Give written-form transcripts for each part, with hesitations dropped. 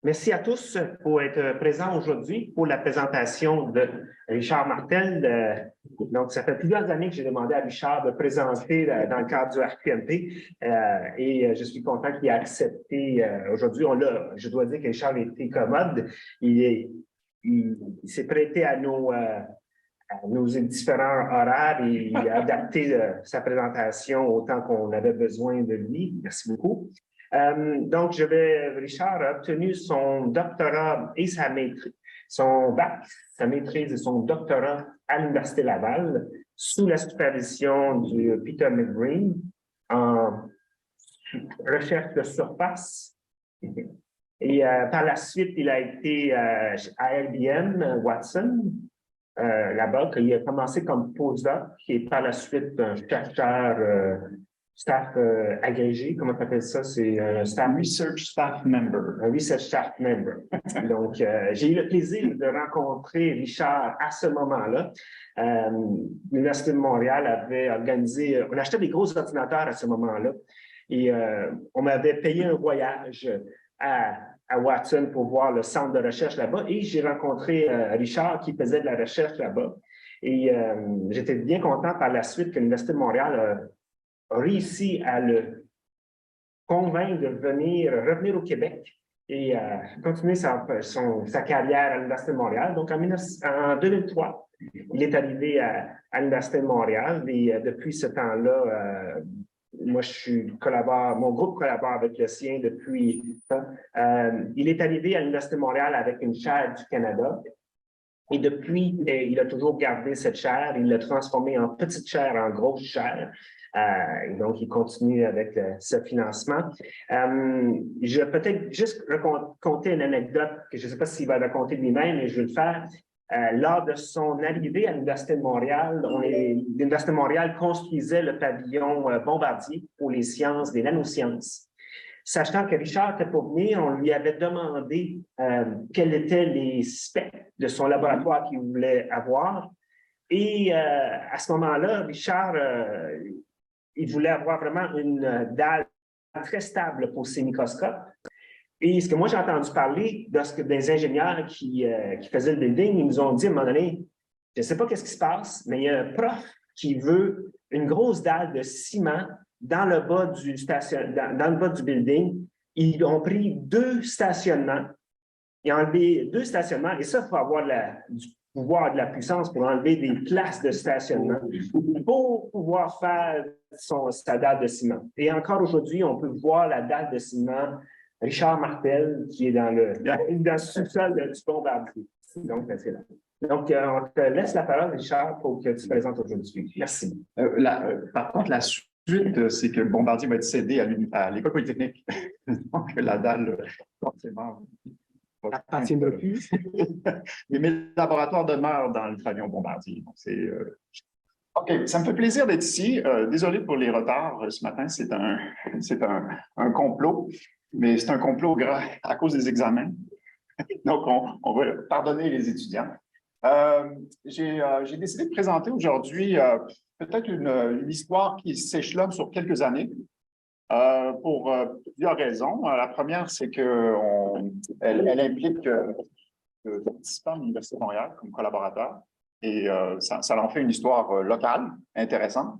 Merci à tous pour être présents aujourd'hui pour la présentation de Richard Martel. Donc, ça fait plusieurs années que j'ai demandé à Richard de présenter dans le cadre du RQMP et je suis content qu'il ait accepté aujourd'hui. Je dois dire que Richard a été commode. Il s'est prêté à nos différents horaires et il a adapté sa présentation autant qu'on avait besoin de lui. Merci beaucoup. Donc, Richard a obtenu son doctorat et sa maîtrise, son bac, sa maîtrise et son doctorat à l'Université Laval sous la supervision du Peter McGreen en recherche de surface. Et par la suite, il a été à IBM Watson, là-bas, il a commencé comme postdoc et par la suite un chercheur staff agrégé, comment tu appelles ça? C'est un staff... Research Staff Member. Un Research Staff Member. Donc, j'ai eu le plaisir de rencontrer Richard à ce moment-là. L'Université de Montréal avait organisé... On achetait des gros ordinateurs à ce moment-là et on m'avait payé un voyage à Watson pour voir le centre de recherche là-bas et j'ai rencontré Richard qui faisait de la recherche là-bas. Et j'étais bien content par la suite que l'Université de Montréal a réussi à le convaincre de revenir au Québec et continuer sa carrière à l'Université de Montréal. Donc, en 2003, il est arrivé à l'Université de Montréal et depuis ce temps-là, moi, mon groupe collabore avec le sien depuis ça. Il est arrivé à l'Université de Montréal avec une chaire du Canada. Et depuis, il a toujours gardé cette chaire. Il l'a transformée en petite chaire, en grosse chaire. Donc, il continue avec ce financement. Je vais peut-être juste raconter une anecdote que je ne sais pas s'il va raconter lui-même, mais je vais le faire. Lors de son arrivée à l'Université de Montréal, l'Université de Montréal construisait le pavillon Bombardier pour les sciences, des nanosciences. Sachant que Richard était pour venir, on lui avait demandé quels étaient les specs de son laboratoire qu'il voulait avoir. Et à ce moment-là, Richard, il voulait avoir vraiment une dalle très stable pour ses microscopes. Et ce que moi, j'ai entendu parler des ingénieurs qui faisaient le building, ils nous ont dit à un moment donné, je ne sais pas qu'est-ce qui se passe, mais il y a un prof qui veut une grosse dalle de ciment dans le bas du building. Ils ont pris 2 stationnements. Ils ont enlevé 2 stationnements. Et ça, il faut avoir du pouvoir, de la puissance pour enlever des places de stationnement pour pouvoir faire sa dalle de ciment. Et encore aujourd'hui, on peut voir la dalle de ciment Richard Martel, qui est dans le sous-sol du Bombardier. Donc, c'est là. Donc, on te laisse la parole, Richard, pour que tu te présentes aujourd'hui. Merci. Par contre, la suite, c'est que le Bombardier va être cédé à l'École polytechnique. Donc, la dalle, forcément, appartient de plus. Mais mes laboratoires demeurent dans le pavillon Bombardier. Donc, OK, ça me fait plaisir d'être ici. Désolé pour les retards ce matin, c'est un complot. Mais c'est un complot à cause des examens. Donc, on va pardonner les étudiants. J'ai décidé de présenter aujourd'hui peut-être une histoire qui s'échelonne sur quelques années pour plusieurs raisons. La première, c'est qu'elle implique le participant de l'Université de Montréal comme collaborateur et ça en fait une histoire locale intéressante.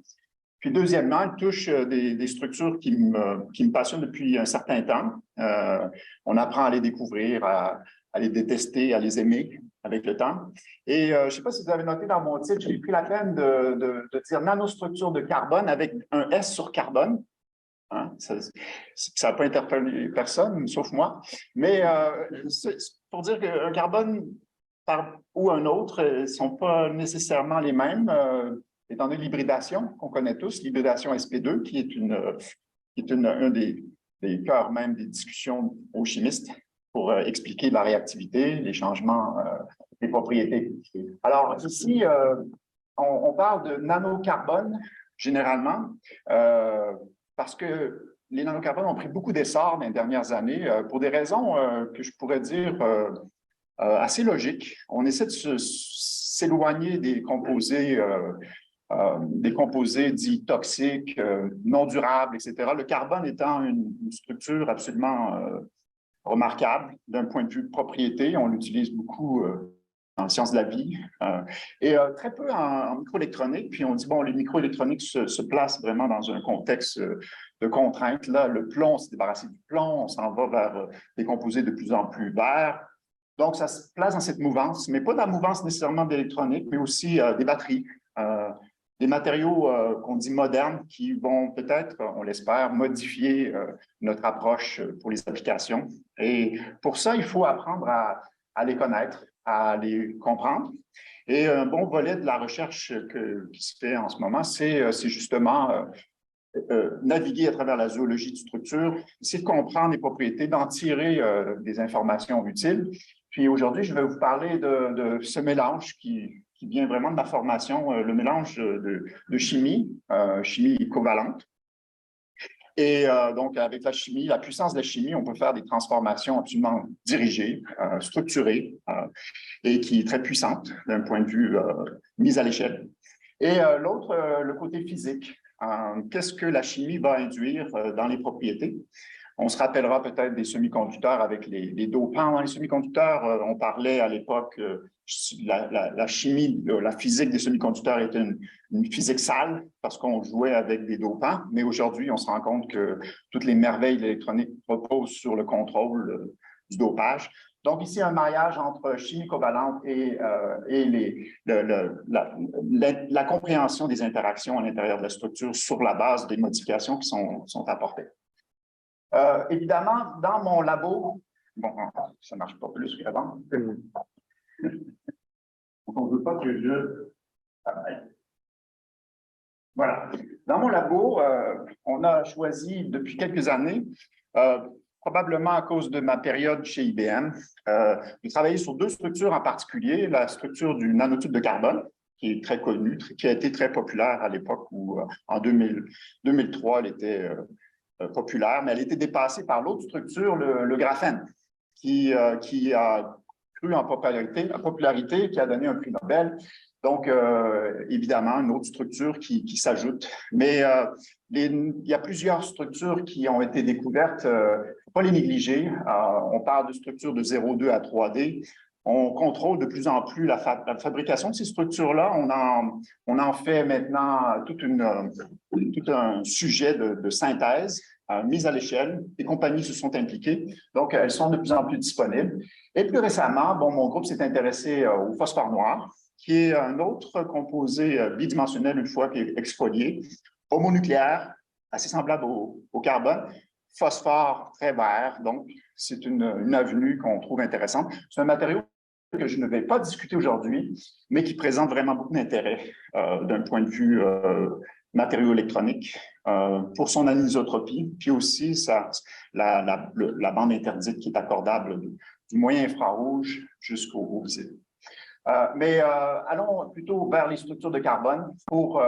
Puis deuxièmement, elle touche des structures qui me passionnent depuis un certain temps. On apprend à les découvrir, à les détester, à les aimer avec le temps. Et je ne sais pas si vous avez noté dans mon titre, j'ai pris la peine de dire nanostructure de carbone avec un S sur carbone. Hein? Ça n'a pas interpellé personne, sauf moi. Mais c'est pour dire qu'un carbone ou un autre ne sont pas nécessairement les mêmes. Étant donné l'hybridation qu'on connaît tous, l'hybridation sp2, qui est un des cœurs même des discussions aux chimistes pour expliquer la réactivité, les changements des propriétés. Alors ici, on parle de nanocarbone généralement parce que les nanocarbones ont pris beaucoup d'essor dans les dernières années pour des raisons que je pourrais dire assez logiques. On essaie de s'éloigner des composés dits toxiques, non durables, etc. Le carbone étant une structure absolument remarquable d'un point de vue de propriété. On l'utilise beaucoup en sciences de la vie et très peu en microélectronique. Puis on dit, bon, les microélectroniques se placent vraiment dans un contexte de contraintes. Là, le plomb, on s'est débarrassé du plomb, on s'en va vers des composés de plus en plus verts. Donc, ça se place dans cette mouvance, mais pas dans la mouvance nécessairement d'électronique, mais aussi des batteries, des matériaux qu'on dit modernes qui vont peut-être, on l'espère, modifier notre approche pour les applications. Et pour ça, il faut apprendre à les connaître, à les comprendre. Et un bon volet de la recherche qui se fait en ce moment, c'est justement naviguer à travers la zoologie de structure, essayer de comprendre les propriétés, d'en tirer des informations utiles. Puis aujourd'hui, je vais vous parler de ce mélange qui vient vraiment de ma formation, le mélange de chimie, chimie covalente. Et donc, avec la chimie, la puissance de la chimie, on peut faire des transformations absolument dirigées, structurées, et qui est très puissante d'un point de vue mise à l'échelle. Et l'autre, le côté physique. Qu'est-ce que la chimie va induire dans les propriétés? On se rappellera peut-être des semi-conducteurs avec les dopants dans les semi-conducteurs. On parlait à l'époque, la chimie, la physique des semi-conducteurs était une physique sale parce qu'on jouait avec des dopants. Mais aujourd'hui, on se rend compte que toutes les merveilles de l'électronique reposent sur le contrôle du dopage. Donc ici, un mariage entre chimie covalente et la compréhension des interactions à l'intérieur de la structure sur la base des modifications qui sont apportées. Évidemment, dans mon labo, bon, ça ne marche pas plus qu'avant. On ne veut pas que je travaille. Voilà. Dans mon labo, on a choisi depuis quelques années, probablement à cause de ma période chez IBM, de travailler sur deux structures en particulier, la structure du nanotube de carbone, qui est très connue, qui a été très populaire à l'époque où, en 2003, elle était populaire, mais elle a été dépassée par l'autre structure, le graphène, qui a cru en popularité, qui a donné un prix Nobel. Donc, évidemment, une autre structure qui s'ajoute. Mais il y a plusieurs structures qui ont été découvertes. Il ne faut pas les négliger. On parle de structures de 0,2 à 3D. On contrôle de plus en plus la fabrication de ces structures-là. On en fait maintenant tout un sujet de synthèse mise à l'échelle. Les compagnies se sont impliquées, donc elles sont de plus en plus disponibles. Et plus récemment, bon, mon groupe s'est intéressé au phosphore noir, qui est un autre composé bidimensionnel une fois qu'il est exfolié, homonucléaire, assez semblable au carbone, phosphore très vert, donc c'est une avenue qu'on trouve intéressante. C'est un matériau que je ne vais pas discuter aujourd'hui, mais qui présente vraiment beaucoup d'intérêt d'un point de vue matériaux électroniques pour son anisotropie, puis aussi la bande interdite qui est accordable du moyen infrarouge jusqu'au visible. Mais allons plutôt vers les structures de carbone pour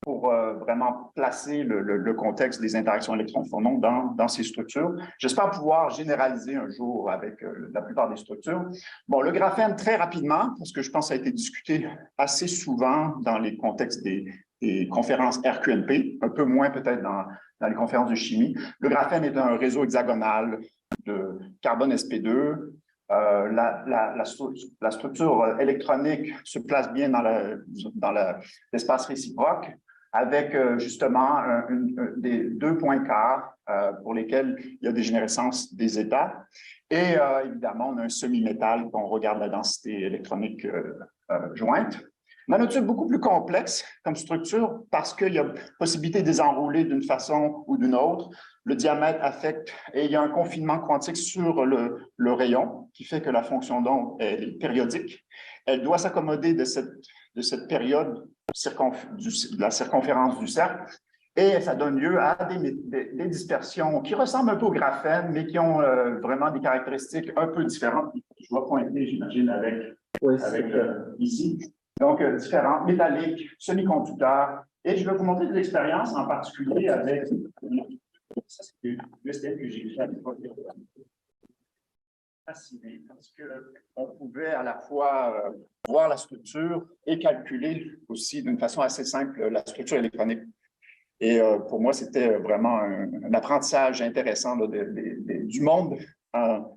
vraiment placer le contexte des interactions électrons-phonons dans ces structures. J'espère pouvoir généraliser un jour avec la plupart des structures. Bon, le graphène, très rapidement, parce que je pense que ça a été discuté assez souvent dans les contextes des conférences RQMP, un peu moins peut-être dans les conférences de chimie. Le graphène est un réseau hexagonal de carbone sp2. La structure électronique se place bien dans l'espace réciproque, avec justement des 2 points quarts pour lesquels il y a dégénérescence des états. Et évidemment, on a un semi-métal quand on regarde la densité électronique jointe. Nanotube beaucoup plus complexe comme structure parce qu'il y a possibilité de les enrouler d'une façon ou d'une autre. Le diamètre affecte et il y a un confinement quantique sur le rayon qui fait que la fonction d'onde est périodique. Elle doit s'accommoder de cette période de la circonférence du cercle et ça donne lieu à des dispersions qui ressemblent un peu au graphène, mais qui ont vraiment des caractéristiques un peu différentes. Je vais pointer, j'imagine, avec ici. Donc, différents, métalliques, semi-conducteurs. Et je vais vous montrer des expériences, en particulier avec... Ça, c'est le STM que j'ai fait à l'époque. Fasciné, parce qu'on pouvait à la fois voir la structure et calculer aussi d'une façon assez simple la structure électronique. Et pour moi, c'était vraiment un apprentissage intéressant là, du monde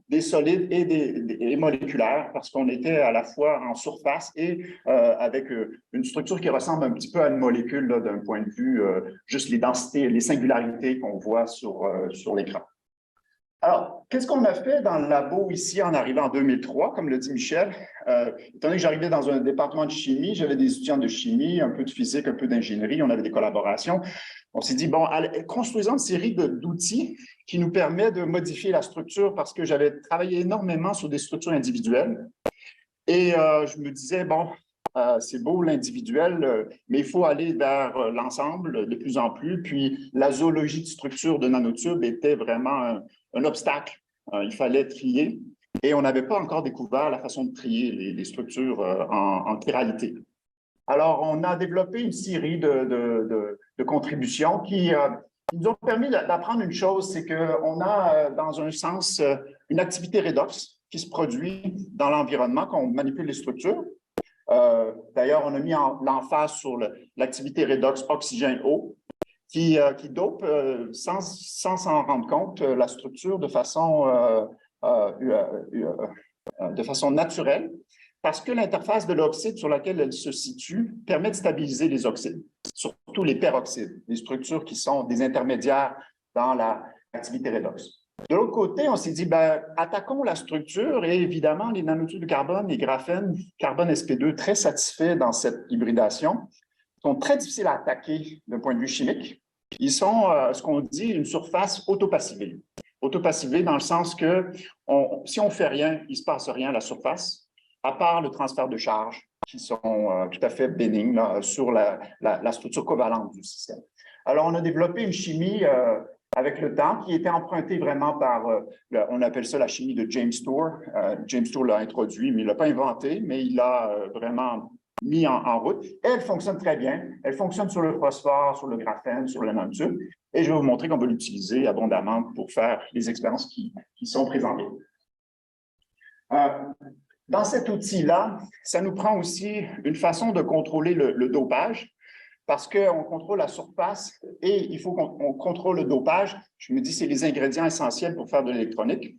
des solides et des moléculaires, parce qu'on était à la fois en surface et avec une structure qui ressemble un petit peu à une molécule d'un point de vue juste les densités, les singularités qu'on voit sur l'écran. Alors, qu'est-ce qu'on a fait dans le labo ici en arrivant en 2003, comme le dit Michel? Étant donné que j'arrivais dans un département de chimie, j'avais des étudiants de chimie, un peu de physique, un peu d'ingénierie, on avait des collaborations. On s'est dit, bon, construisons une série d'outils qui nous permet de modifier la structure parce que j'avais travaillé énormément sur des structures individuelles. Et je me disais, bon, c'est beau l'individuel, mais il faut aller vers l'ensemble de plus en plus. Puis la zoologie de structure de nanotubes était vraiment un obstacle. Il fallait trier et on n'avait pas encore découvert la façon de trier les structures en chiralité. Alors, on a développé une série de contributions qui nous ont permis d'apprendre une chose, c'est qu'on a, dans un sens, une activité redox qui se produit dans l'environnement quand on manipule les structures. D'ailleurs, on a mis l'emphase sur l'activité redox oxygène-eau qui dope, sans s'en rendre compte, la structure de façon naturelle, parce que l'interface de l'oxyde sur laquelle elle se situe permet de stabiliser les oxydes, surtout les peroxydes, les structures qui sont des intermédiaires dans l'activité redox. De l'autre côté, on s'est dit, ben, attaquons la structure et évidemment, les nanotubes de carbone, les graphènes, carbone sp2, très satisfaits dans cette hybridation, sont très difficiles à attaquer d'un point de vue chimique. Ils sont, ce qu'on dit, une surface autopassivée. Autopassivée dans le sens que si on ne fait rien, il ne se passe rien à la surface, à part le transfert de charges qui sont tout à fait bénignes là, sur la structure covalente du système. Alors, on a développé une chimie avec le temps qui était empruntée vraiment par, on appelle ça la chimie de James Tour. James Tour l'a introduit, mais il ne l'a pas inventé, mais il l'a vraiment mis en route. Et elle fonctionne très bien. Elle fonctionne sur le phosphore, sur le graphène, sur le nanotube. Et je vais vous montrer qu'on va l'utiliser abondamment pour faire les expériences qui sont présentées. Dans cet outil-là, ça nous prend aussi une façon de contrôler le dopage, parce qu'on contrôle la surface et il faut qu'on contrôle le dopage. Je me dis c'est les ingrédients essentiels pour faire de l'électronique.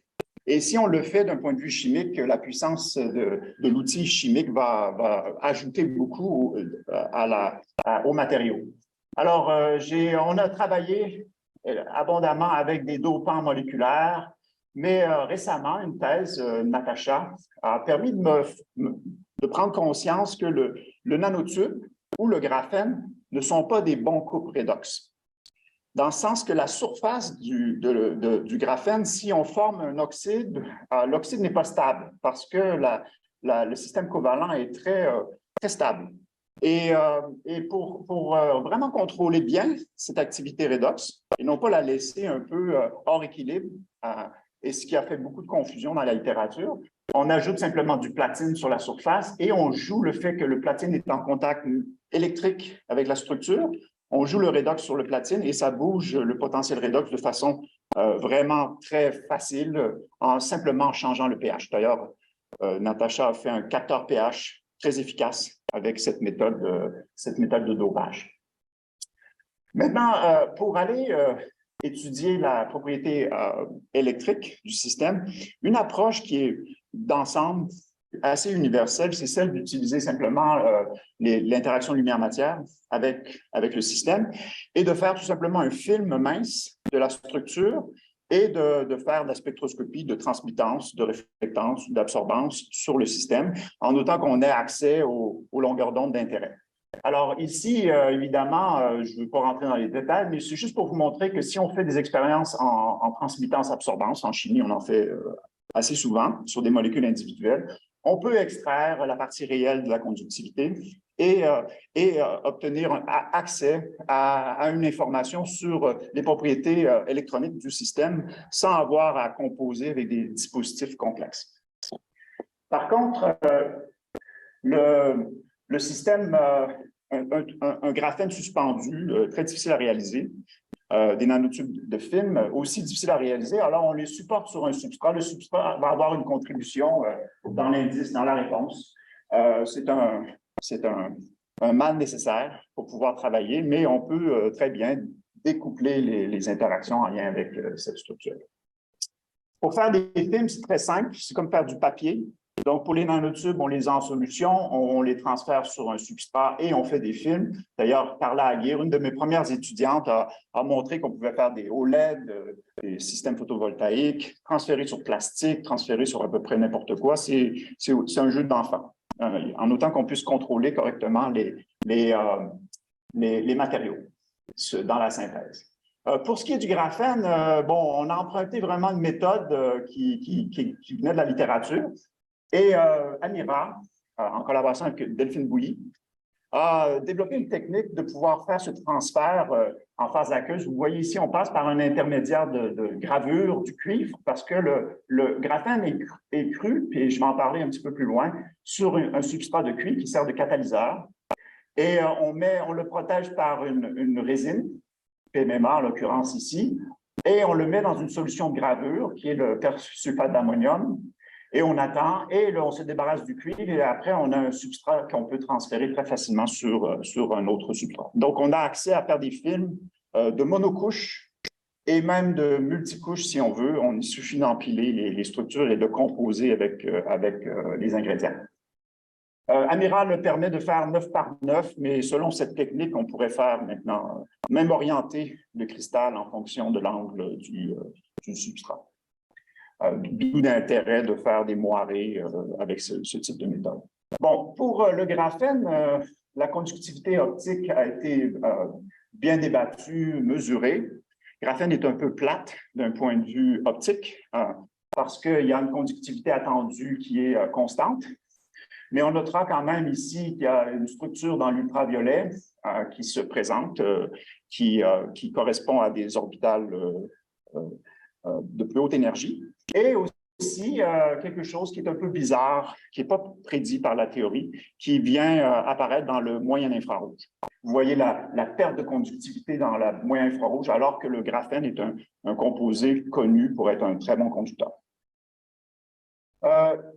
Et si on le fait d'un point de vue chimique, la puissance de l'outil chimique va ajouter beaucoup au matériau. Alors, on a travaillé abondamment avec des dopants moléculaires, mais récemment, une thèse, Natacha, a permis de prendre conscience que le nanotube ou le graphène ne sont pas des bons couples redox. Dans le sens que la surface du graphène, si on forme un oxyde, l'oxyde n'est pas stable parce que le système covalent est très stable. Et pour vraiment contrôler bien cette activité redox et non pas la laisser un peu hors équilibre, et ce qui a fait beaucoup de confusion dans la littérature, on ajoute simplement du platine sur la surface et on joue le fait que le platine est en contact électrique avec la structure. On joue le redox sur le platine et ça bouge le potentiel redox de façon vraiment très facile en simplement changeant le pH. D'ailleurs, Natacha a fait un capteur pH très efficace avec cette méthode de dopage. Maintenant, pour aller étudier la propriété électrique du système, une approche qui est d'ensemble assez universelle, c'est celle d'utiliser simplement l'interaction lumière-matière avec le système et de faire tout simplement un film mince de la structure et de faire de la spectroscopie de transmittance, de réflectance, d'absorbance sur le système, en autant qu'on ait accès aux longueurs d'onde d'intérêt. Alors ici, évidemment, je ne veux pas rentrer dans les détails, mais c'est juste pour vous montrer que si on fait des expériences en transmittance-absorbance, en chimie, on en fait assez souvent sur des molécules individuelles, on peut extraire la partie réelle de la conductivité et obtenir accès à une information sur les propriétés électroniques du système sans avoir à composer avec des dispositifs complexes. Par contre, le système, un graphène suspendu, très difficile à réaliser, des nanotubes de film aussi difficiles à réaliser. Alors, on les supporte sur un substrat. Le substrat va avoir une contribution dans l'indice, dans la réponse. C'est un mal nécessaire pour pouvoir travailler, mais on peut très bien découpler les interactions en lien avec cette structure. Pour faire des films, c'est très simple, c'est comme faire du papier. Donc, pour les nanotubes, on les a en solution, on les transfère sur un substrat et on fait des films. D'ailleurs, Carla Aguirre, une de mes premières étudiantes, a montré qu'on pouvait faire des OLED, des systèmes photovoltaïques, transférer sur plastique, transférer sur à peu près n'importe quoi. C'est un jeu d'enfant, en autant qu'on puisse contrôler correctement les matériaux dans la synthèse. Pour ce qui est du graphène, bon, on a emprunté vraiment une méthode qui venait de la littérature. Et Amira, en collaboration avec Delphine Bouilly, a développé une technique de pouvoir faire ce transfert en phase aqueuse. Vous voyez ici, on passe par un intermédiaire de gravure du cuivre parce que le graphène est cru, et je vais en parler un petit peu plus loin, sur un substrat de cuivre qui sert de catalyseur. Et on le protège par une résine, PMMA en l'occurrence ici, et on le met dans une solution de gravure qui est le persulfate d'ammonium. Et on attend, et là, on se débarrasse du cuivre, et après, on a un substrat qu'on peut transférer très facilement sur un autre substrat. Donc, on a accès à faire des films de monocouches et même de multicouches, si on veut. Il suffit d'empiler les structures et de composer avec les ingrédients. Amiral permet de faire 9 par 9, mais selon cette technique, on pourrait faire maintenant, même orienter le cristal en fonction de l'angle du substrat. D'où l'intérêt de faire des moirés avec ce type de méthode. Bon, pour le graphène, la conductivité optique a été bien débattue, mesurée. Le graphène est un peu plate d'un point de vue optique parce qu'il y a une conductivité attendue qui est constante. Mais on notera quand même ici qu'il y a une structure dans l'ultraviolet qui se présente, qui correspond à des orbitales de plus haute énergie. Et aussi quelque chose qui est un peu bizarre, qui n'est pas prédit par la théorie, qui vient apparaître dans le moyen infrarouge. Vous voyez la perte de conductivité dans le moyen infrarouge, alors que le graphène est un composé connu pour être un très bon conducteur.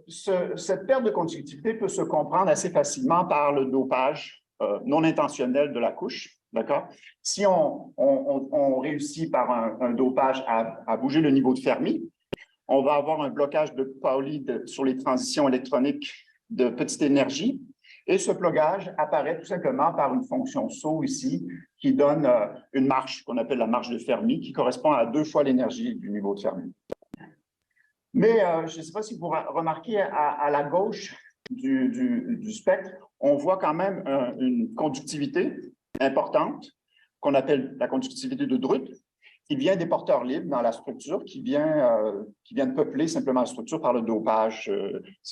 Cette perte de conductivité peut se comprendre assez facilement par le dopage non intentionnel de la couche. D'accord? Si on réussit par un dopage à bouger le niveau de Fermi, on va avoir un blocage de Pauli sur les transitions électroniques de petite énergie. Et ce blocage apparaît tout simplement par une fonction SO ici qui donne une marche qu'on appelle la marche de Fermi qui correspond à 2 fois l'énergie du niveau de Fermi. Mais je ne sais pas si vous remarquez à la gauche du spectre, on voit quand même une conductivité importante qu'on appelle la conductivité de Druth, qui vient des porteurs libres dans la structure, qui vient de peupler simplement la structure par le dopage.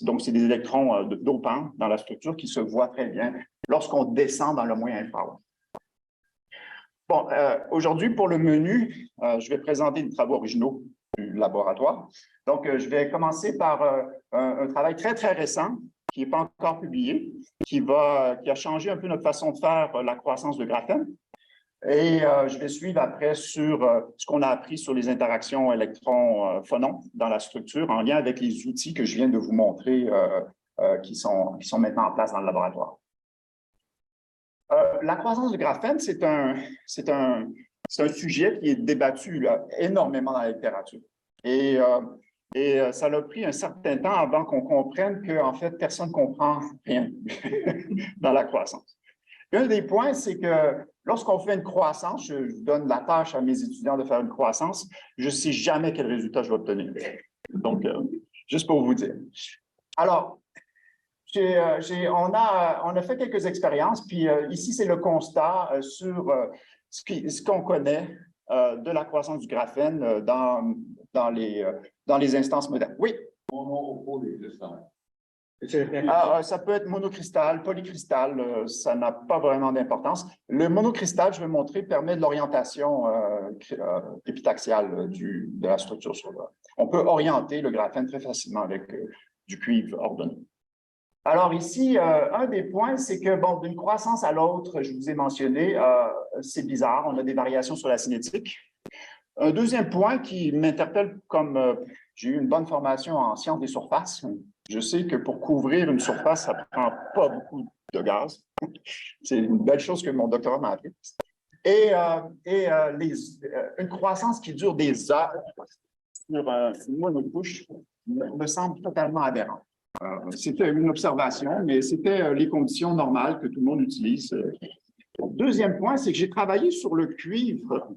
Donc, c'est des électrons dopants dans la structure qui se voient très bien lorsqu'on descend dans le moyen infrarouge. Bon, aujourd'hui, pour le menu, je vais présenter les travaux originaux du laboratoire. Donc, je vais commencer par un travail très, très récent qui n'est pas encore publié, qui a changé un peu notre façon de faire la croissance de graphène. Et je vais suivre après sur ce qu'on a appris sur les interactions électrons-phonons dans la structure en lien avec les outils que je viens de vous montrer qui sont maintenant en place dans le laboratoire. La croissance de graphène, c'est un sujet qui est débattu énormément dans la littérature. Et ça a pris un certain temps avant qu'on comprenne qu'en fait, personne ne comprend rien dans la croissance. Un des points, c'est que lorsqu'on fait une croissance, je donne la tâche à mes étudiants de faire une croissance, je ne sais jamais quel résultat je vais obtenir. Donc, juste pour vous dire. Alors, on a fait quelques expériences, puis ici, c'est le constat sur ce qu'on connaît de la croissance du graphène dans les instances modernes. Oui? Ça peut être monocristal, polycristal, ça n'a pas vraiment d'importance. Le monocristal, je vais montrer, permet de l'orientation épitaxiale de la structure solaire. On peut orienter le graphène très facilement avec du cuivre ordonné. Alors ici, un des points, c'est que, bon, d'une croissance à l'autre, je vous ai mentionné, c'est bizarre, on a des variations sur la cinétique. Un deuxième point qui m'interpelle comme j'ai eu une bonne formation en sciences des surfaces, je sais que pour couvrir une surface, ça ne prend pas beaucoup de gaz. C'est une belle chose que mon doctorat m'a appris. Et une croissance qui dure des heures, sur une monocouche me semble totalement aberrant. C'était une observation, mais c'était les conditions normales que tout le monde utilise. Deuxième point, c'est que j'ai travaillé sur le cuivre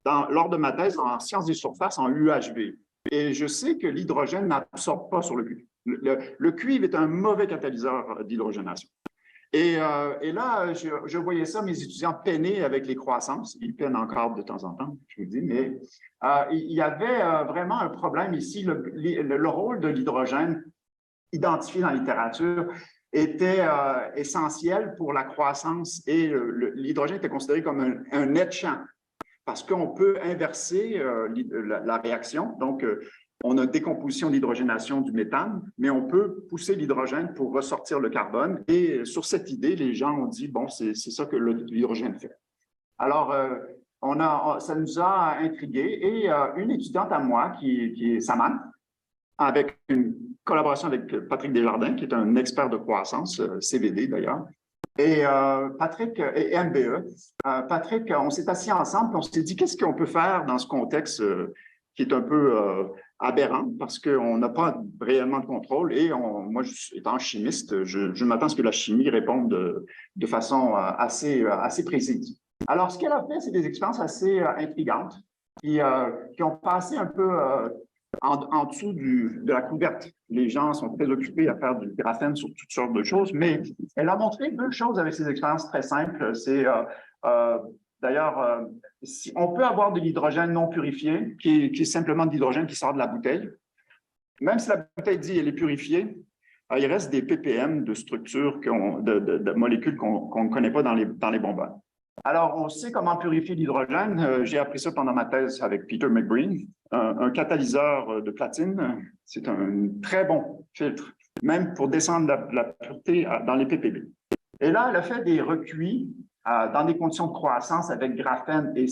lors de ma thèse en sciences des surfaces en UHV. Et je sais que l'hydrogène n'absorbe pas sur le cuivre. Le cuivre est un mauvais catalyseur d'hydrogénation. Et là, je voyais ça, mes étudiants peinaient avec les croissances. Ils peinent encore de temps en temps, je vous dis, mais il y avait vraiment un problème ici. Le rôle de l'hydrogène identifié dans la littérature était essentiel pour la croissance et l'hydrogène était considéré comme un etchant parce qu'on peut inverser la réaction. Donc, on a décomposition d'hydrogénation du méthane, mais on peut pousser l'hydrogène pour ressortir le carbone. Et sur cette idée, les gens ont dit, bon, c'est ça que l'hydrogène fait. Alors, ça nous a intrigués. Et une étudiante à moi, qui est Saman, avec une collaboration avec Patrick Desjardins, qui est un expert de croissance, CVD d'ailleurs, et Patrick, et MBE. Patrick, on s'est assis ensemble et on s'est dit, qu'est-ce qu'on peut faire dans ce contexte qui est un peu aberrant parce qu'on n'a pas réellement de contrôle et moi, étant chimiste, je m'attends à ce que la chimie réponde de façon assez précise. Alors, ce qu'elle a fait, c'est des expériences assez intrigantes qui ont passé un peu en dessous de la couverte. Les gens sont très occupés à faire du graphène sur toutes sortes de choses, mais elle a montré deux choses avec ces expériences très simples. C'est d'ailleurs, on peut avoir de l'hydrogène non purifié, qui est simplement de l'hydrogène qui sort de la bouteille. Même si la bouteille dit qu'elle est purifiée, il reste des ppm de structures, de molécules qu'on ne connaît pas dans les bonbonnes. Alors, on sait comment purifier l'hydrogène. J'ai appris ça pendant ma thèse avec Peter McBreen, un catalyseur de platine. C'est un très bon filtre, même pour descendre la pureté dans les ppb. Et là, elle a fait des recuits dans des conditions de croissance avec graphène et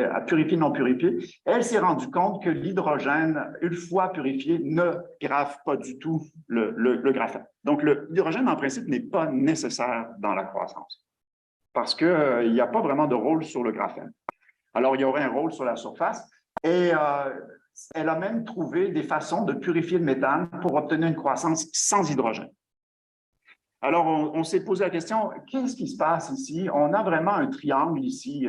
à purifier, non purifié. Elle s'est rendue compte que l'hydrogène, une fois purifié, ne grave pas du tout le graphène. Donc, l'hydrogène, en principe, n'est pas nécessaire dans la croissance parce qu'il n'y a pas vraiment de rôle sur le graphène. Alors, il y aurait un rôle sur la surface et elle a même trouvé des façons de purifier le méthane pour obtenir une croissance sans hydrogène. Alors, on s'est posé la question, qu'est-ce qui se passe ici? On a vraiment un triangle ici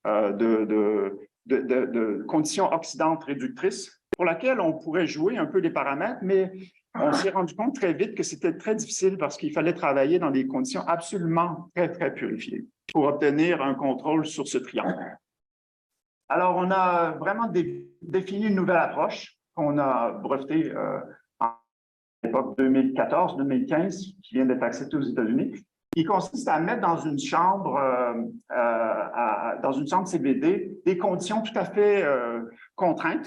de conditions oxydantes réductrices pour laquelle on pourrait jouer un peu les paramètres, mais on s'est rendu compte très vite que c'était très difficile parce qu'il fallait travailler dans des conditions absolument très, très purifiées pour obtenir un contrôle sur ce triangle. Alors, on a vraiment défini une nouvelle approche qu'on a brevetée à l'époque 2014-2015, qui vient d'être acceptée aux États-Unis, qui consiste à mettre dans une chambre CBD des conditions tout à fait contraintes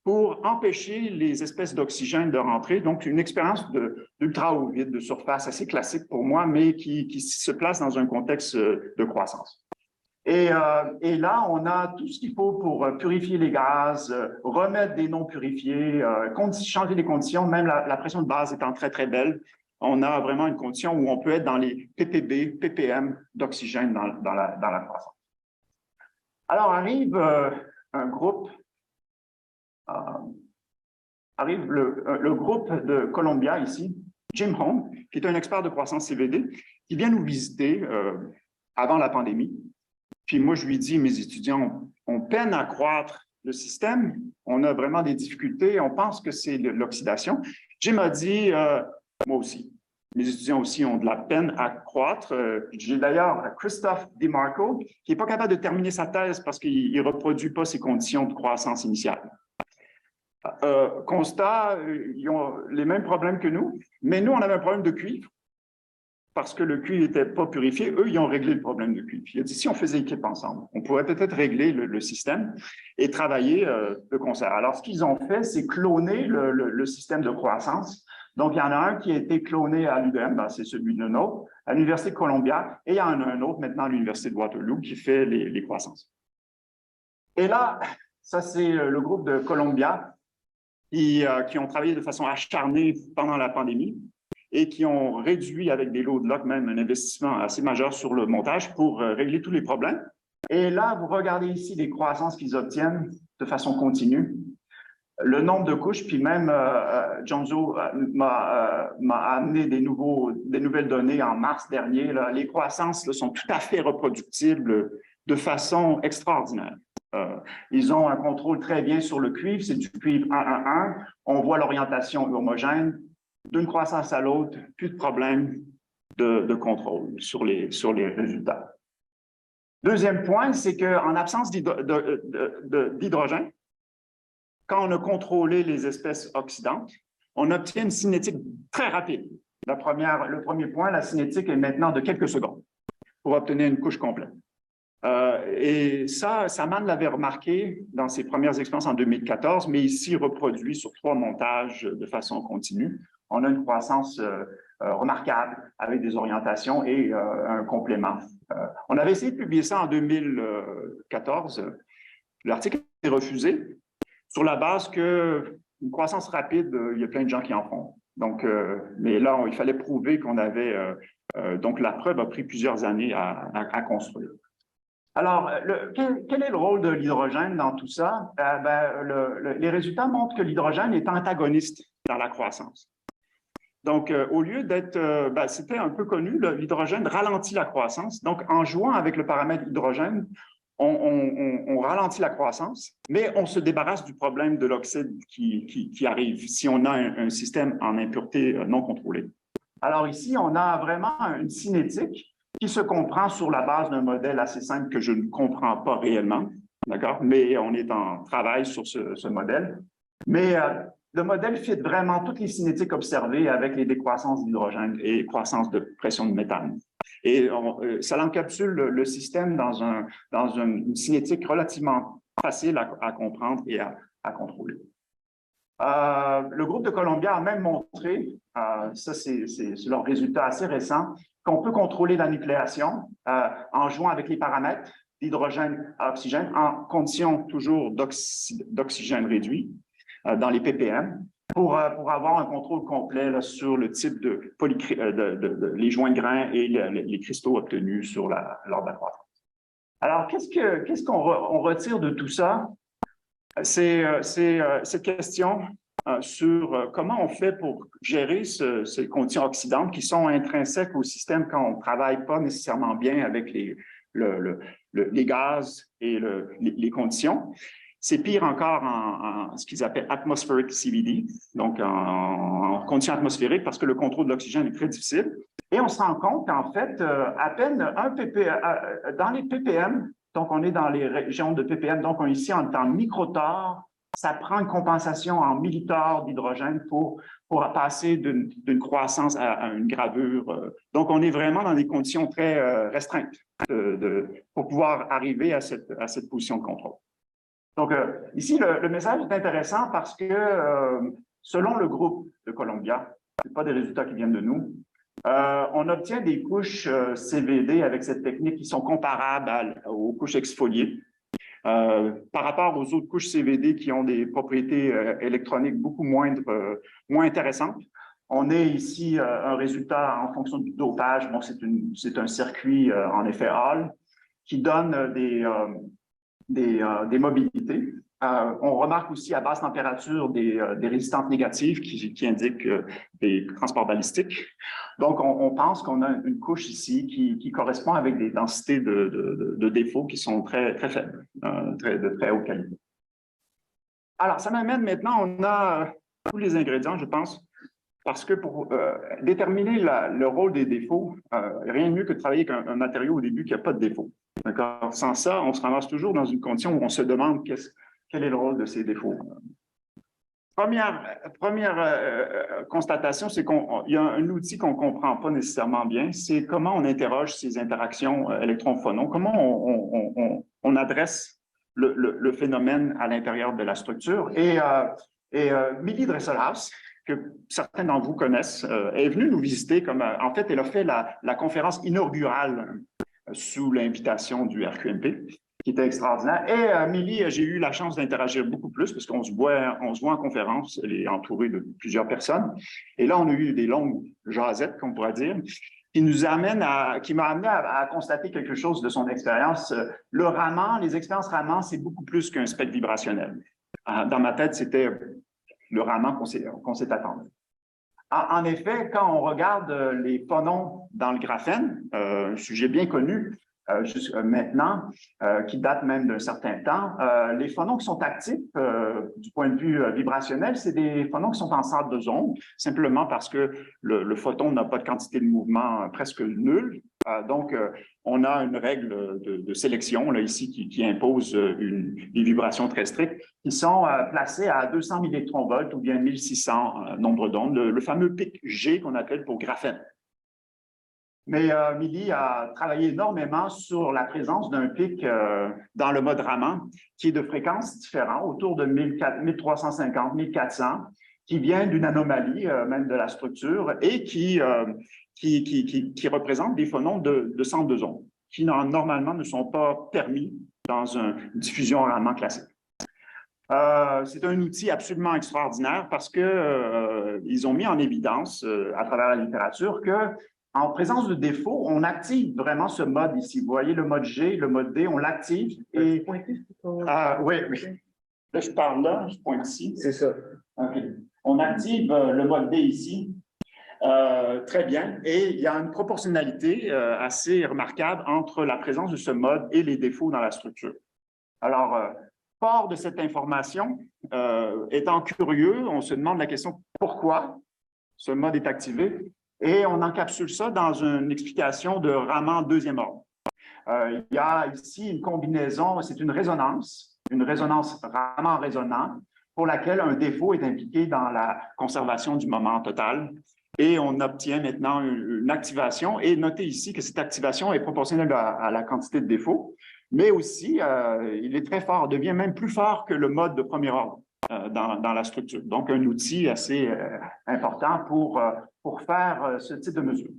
pour empêcher les espèces d'oxygène de rentrer. Donc, une expérience d'ultra haut vide, de surface assez classique pour moi, mais qui se place dans un contexte de croissance. Et là, on a tout ce qu'il faut pour purifier les gaz, remettre des non purifiés, changer les conditions, même la pression de base étant très, très belle. On a vraiment une condition où on peut être dans les ppb, ppm d'oxygène dans la croissance. Alors, arrive un groupe, le groupe de Columbia ici, Jim Home, qui est un expert de croissance CVD, qui vient nous visiter avant la pandémie. Puis moi, je lui dis, mes étudiants, on peine à croître le système, on a vraiment des difficultés, on pense que c'est l'oxydation. Jim a dit, moi aussi, mes étudiants aussi ont de la peine à croître. J'ai d'ailleurs Christophe DiMarco, qui n'est pas capable de terminer sa thèse parce qu'il ne reproduit pas ses conditions de croissance initiale. Constat, ils ont les mêmes problèmes que nous, mais nous, on avait un problème de cuivre parce que le cuivre n'était pas purifié. Eux, ils ont réglé le problème de cuivre. Il a dit, si on faisait équipe ensemble, on pourrait peut-être régler le système et travailler de concert. Alors, ce qu'ils ont fait, c'est cloner le système de croissance. Donc, il y en a un qui a été cloné à l'UDM, c'est celui de nôtre, à l'Université de Columbia, et il y en a un autre maintenant à l'Université de Waterloo qui fait les croissances. Et là, ça, c'est le groupe de Columbia qui ont travaillé de façon acharnée pendant la pandémie et qui ont réduit avec des lots de lock même un investissement assez majeur sur le montage pour régler tous les problèmes. Et là, vous regardez ici les croissances qu'ils obtiennent de façon continue. Le nombre de couches, puis même Jonzo m'a amené des nouvelles données en mars dernier. Là. Les croissances là, sont tout à fait reproductibles de façon extraordinaire. Ils ont un contrôle très bien sur le cuivre, c'est du cuivre 1-1-1. On voit l'orientation homogène. D'une croissance à l'autre, plus de problème de contrôle sur les résultats. Deuxième point, c'est qu'en absence d'hydrogène, quand on a contrôlé les espèces oxydantes, on obtient une cinétique très rapide. Le premier point, la cinétique est maintenant de quelques secondes pour obtenir une couche complète. Et ça, Saman l'avait remarqué dans ses premières expériences en 2014, mais ici reproduit sur 3 montages de façon continue. On a une croissance remarquable avec des orientations et un complément. On avait essayé de publier ça en 2014. L'article a été refusé sur la base qu'une croissance rapide, il y a plein de gens qui en font. Donc, mais là, il fallait prouver qu'on avait... donc, la preuve a pris plusieurs années à construire. Alors, quel est le rôle de l'hydrogène dans tout ça? Les résultats montrent que l'hydrogène est antagoniste dans la croissance. Donc, au lieu d'être, c'était un peu connu, l'hydrogène ralentit la croissance. Donc, en jouant avec le paramètre hydrogène, on ralentit la croissance, mais on se débarrasse du problème de l'oxyde qui arrive si on a un système en impureté non contrôlée. Alors ici, on a vraiment une cinétique qui se comprend sur la base d'un modèle assez simple que je ne comprends pas réellement, d'accord? Mais on est en travail sur ce modèle. Mais le modèle fit vraiment toutes les cinétiques observées avec les décroissances d'hydrogène et croissance de pression de méthane. Et ça encapsule le système dans une cinétique relativement facile à comprendre et à contrôler. Le groupe de Columbia a même montré, ça c'est leur résultat assez récent, qu'on peut contrôler la nucléation en jouant avec les paramètres d'hydrogène à oxygène en conditions toujours d'oxygène réduit dans les ppm pour avoir un contrôle complet là, sur le type les joints de grains et les cristaux obtenus lors de la croissance. Alors, qu'est-ce qu'on retire de tout ça? C'est cette question sur comment on fait pour gérer ces conditions oxydantes qui sont intrinsèques au système quand on ne travaille pas nécessairement bien avec les gaz et les conditions. C'est pire encore en ce qu'ils appellent atmospheric CVD, donc en conditions atmosphériques, parce que le contrôle de l'oxygène est très difficile. Et on se rend compte qu'en fait, à peine dans les ppm, donc on est dans les régions de ppm, donc ici on est en microtorr, ça prend une compensation en millitorr d'hydrogène pour passer d'une croissance à une gravure. Donc on est vraiment dans des conditions très restreintes pour pouvoir arriver à cette position de contrôle. Donc, ici, le message est intéressant parce que, selon le groupe de Columbia, ce n'est pas des résultats qui viennent de nous, on obtient des couches CVD avec cette technique qui sont comparables aux couches exfoliées par rapport aux autres couches CVD qui ont des propriétés électroniques beaucoup moins intéressantes. On est ici un résultat en fonction du dopage. Bon, c'est un circuit, en effet, Hall, qui donne des mobilités. On remarque aussi à basse température des résistances négatives qui indiquent des transports balistiques. Donc, on pense qu'on a une couche ici qui correspond avec des densités de défauts qui sont très, très faibles, de très haute qualité. Alors, ça m'amène maintenant, on a tous les ingrédients, je pense, parce que pour déterminer le rôle des défauts, rien de mieux que de travailler avec un matériau au début qui n'a pas de défaut. D'accord? Sans ça, on se ramasse toujours dans une condition où on se demande quel est le rôle de ces défauts. Première constatation, c'est qu'il y a un outil qu'on ne comprend pas nécessairement bien, c'est comment on interroge ces interactions électron-phonon, comment on adresse le phénomène à l'intérieur de la structure. Et Millie Dresselhaus, que certains d'entre vous connaissent, est venue nous visiter. En fait, elle a fait la conférence inaugurale sous l'invitation du RQMP, qui était extraordinaire. Et Millie, j'ai eu la chance d'interagir beaucoup plus parce qu'on se voit en conférence, elle est entourée de plusieurs personnes. Et là, on a eu des longues jasettes, qu'on pourrait dire. qui m'a amené à constater quelque chose de son expérience. Le Raman, les expériences Raman, c'est beaucoup plus qu'un spectre vibrationnel. Dans ma tête, c'était le Raman qu'on s'est attendu. En effet, quand on regarde les phonons dans le graphène, un sujet bien connu jusqu'à maintenant, qui date même d'un certain temps, les phonons qui sont actifs du point de vue vibrationnel, c'est des phonons qui sont en centre de zone, simplement parce que le photon n'a pas de quantité de mouvement presque nulle. Donc, on a une règle de sélection là, ici qui impose des vibrations très strictes qui sont placées à 200 milliélectronvolts ou bien 1600 nombres d'ondes, le fameux pic G qu'on appelle pour graphène. Mais Milly a travaillé énormément sur la présence d'un pic dans le mode Raman qui est de fréquences différentes, autour de 1350, 1400, qui vient d'une anomalie même de la structure et qui représente des phonons de centre de zone qui normalement ne sont pas permis dans une diffusion Raman classique. C'est un outil absolument extraordinaire parce que ils ont mis en évidence à travers la littérature que en présence de défaut, on active vraiment ce mode ici. Vous voyez le mode G, le mode D, on l'active. Et oui. Là, je parle là, je pointe ici. C'est ça. Okay. On active le mode D ici. Très bien. Et il y a une proportionnalité assez remarquable entre la présence de ce mode et les défauts dans la structure. Alors, fort de cette information, étant curieux, on se demande la question pourquoi ce mode est activé et on encapsule ça dans une explication de Raman deuxième ordre. Il y a ici une combinaison, c'est une résonance Raman résonant pour laquelle un défaut est impliqué dans la conservation du moment total. Et on obtient maintenant une activation. Et notez ici que cette activation est proportionnelle à la quantité de défauts, mais aussi, il est très fort, devient même plus fort que le mode de premier ordre dans la structure. Donc, un outil assez important pour faire ce type de mesure.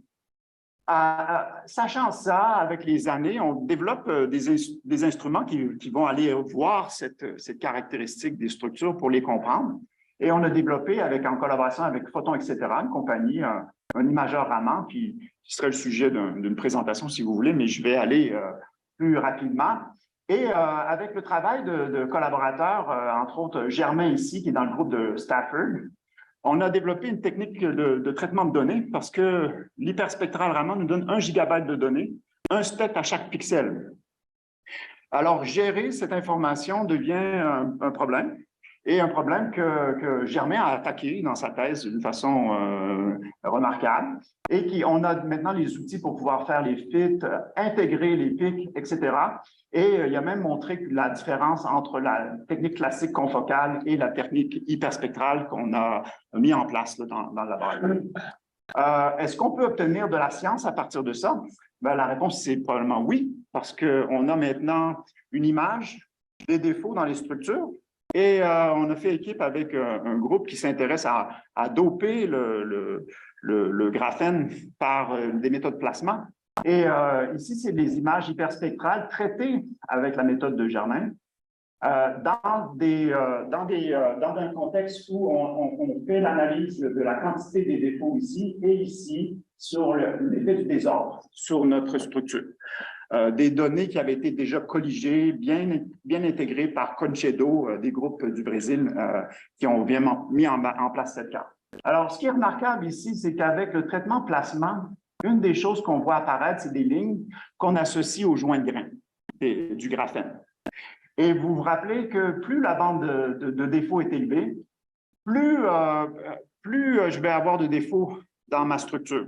Sachant ça, avec les années, on développe des instruments qui vont aller voir cette caractéristique des structures pour les comprendre. Et on a développé, en collaboration avec Photon, etc., une compagnie, un imageur Raman qui serait le sujet d'une présentation, si vous voulez, mais je vais aller plus rapidement. Et avec le travail de collaborateurs, entre autres Germain ici, qui est dans le groupe de Stafford, on a développé une technique de traitement de données parce que l'hyperspectral Raman nous donne 1 gigabyte de données, un spectre à chaque pixel. Alors, gérer cette information devient un problème. Et un problème que Germain a attaqué dans sa thèse d'une façon remarquable et on a maintenant les outils pour pouvoir faire les fits, intégrer les pics, etc. Et il a même montré la différence entre la technique classique confocale et la technique hyperspectrale qu'on a mis en place là, dans le laboratoire. Est-ce qu'on peut obtenir de la science à partir de ça? Ben, la réponse, c'est probablement oui, parce qu'on a maintenant une image des défauts dans les structures. Et on a fait équipe avec un groupe qui s'intéresse à doper le graphène par des méthodes placement. Et ici, c'est des images hyperspectrales traitées avec la méthode de Germain dans un contexte où on fait l'analyse de la quantité des défauts ici et ici sur l'effet du désordre sur notre structure. Des données qui avaient été déjà colligées, bien intégrées par Concedo, des groupes du Brésil qui ont bien mis en place cette carte. Alors, ce qui est remarquable ici, c'est qu'avec le traitement placement, une des choses qu'on voit apparaître, c'est des lignes qu'on associe aux joints de grains du graphène. Et vous vous rappelez que plus la bande de défauts est élevée, plus je vais avoir de défauts dans ma structure.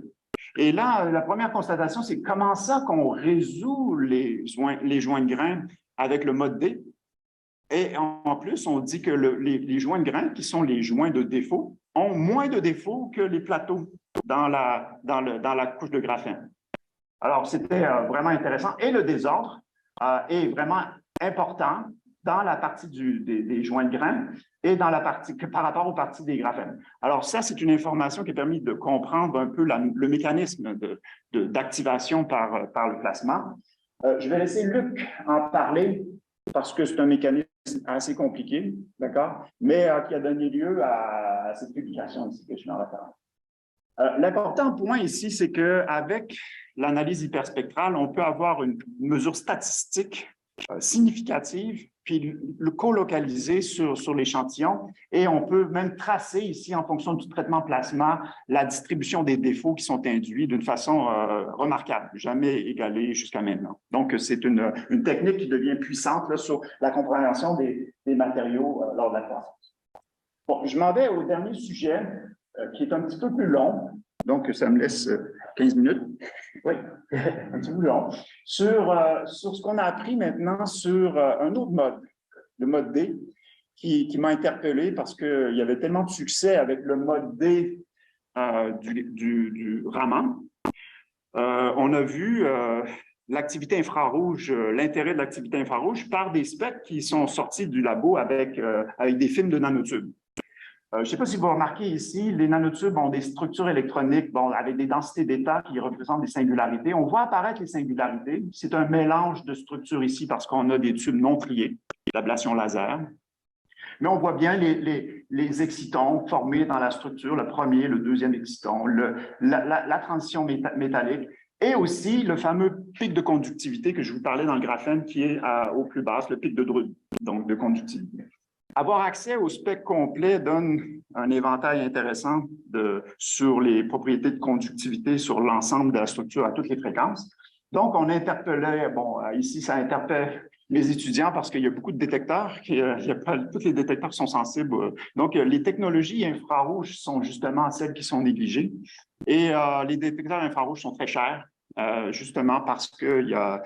Et là, la première constatation, c'est comment ça qu'on résout les joints de grains avec le mode D. Et en plus, on dit que les joints de grains, qui sont les joints de défaut, ont moins de défauts que les plateaux dans la couche de graphène. Alors, c'était vraiment intéressant. Et le désordre est vraiment important dans la partie des joints de grains et dans la partie par rapport aux parties des graphènes. Alors ça, c'est une information qui a permis de comprendre un peu le mécanisme d'activation par le placement. Je vais laisser Luc en parler parce que c'est un mécanisme assez compliqué, d'accord, mais qui a donné lieu à cette publication ici que je suis en retard. L'important point ici, c'est qu'avec l'analyse hyperspectrale, on peut avoir une mesure statistique significative, puis le colocaliser sur l'échantillon, et on peut même tracer ici, en fonction du traitement plasma, la distribution des défauts qui sont induits d'une façon remarquable, jamais égalée jusqu'à maintenant. Donc, c'est une technique qui devient puissante là, sur la compréhension des matériaux lors de la croissance. Bon, je m'en vais au dernier sujet, qui est un petit peu plus long, donc ça me laisse 15 minutes. Oui, un petit peu plus long. Sur ce qu'on a appris maintenant sur un autre mode, le mode D, qui m'a interpellé parce qu'il y avait tellement de succès avec le mode D du Raman. On a vu l'activité infrarouge, l'intérêt de l'activité infrarouge par des specs qui sont sortis du labo avec des films de nanotubes. Je ne sais pas si vous remarquez ici, les nanotubes ont des structures électroniques avec des densités d'état qui représentent des singularités. On voit apparaître les singularités. C'est un mélange de structures ici parce qu'on a des tubes non triés, l'ablation laser. Mais on voit bien les excitons formés dans la structure, le premier, le deuxième exciton, la transition métallique, et aussi le fameux pic de conductivité que je vous parlais dans le graphène qui est au plus bas, le pic de Drude, donc de conductivité. Avoir accès au spectre complet donne un éventail intéressant sur les propriétés de conductivité sur l'ensemble de la structure à toutes les fréquences. Donc, on interpellait, ici, ça interpelle les étudiants parce qu'il y a beaucoup de détecteurs, tous les détecteurs sont sensibles. Donc, les technologies infrarouges sont justement celles qui sont négligées et les détecteurs infrarouges sont très chers. Justement parce qu'il y a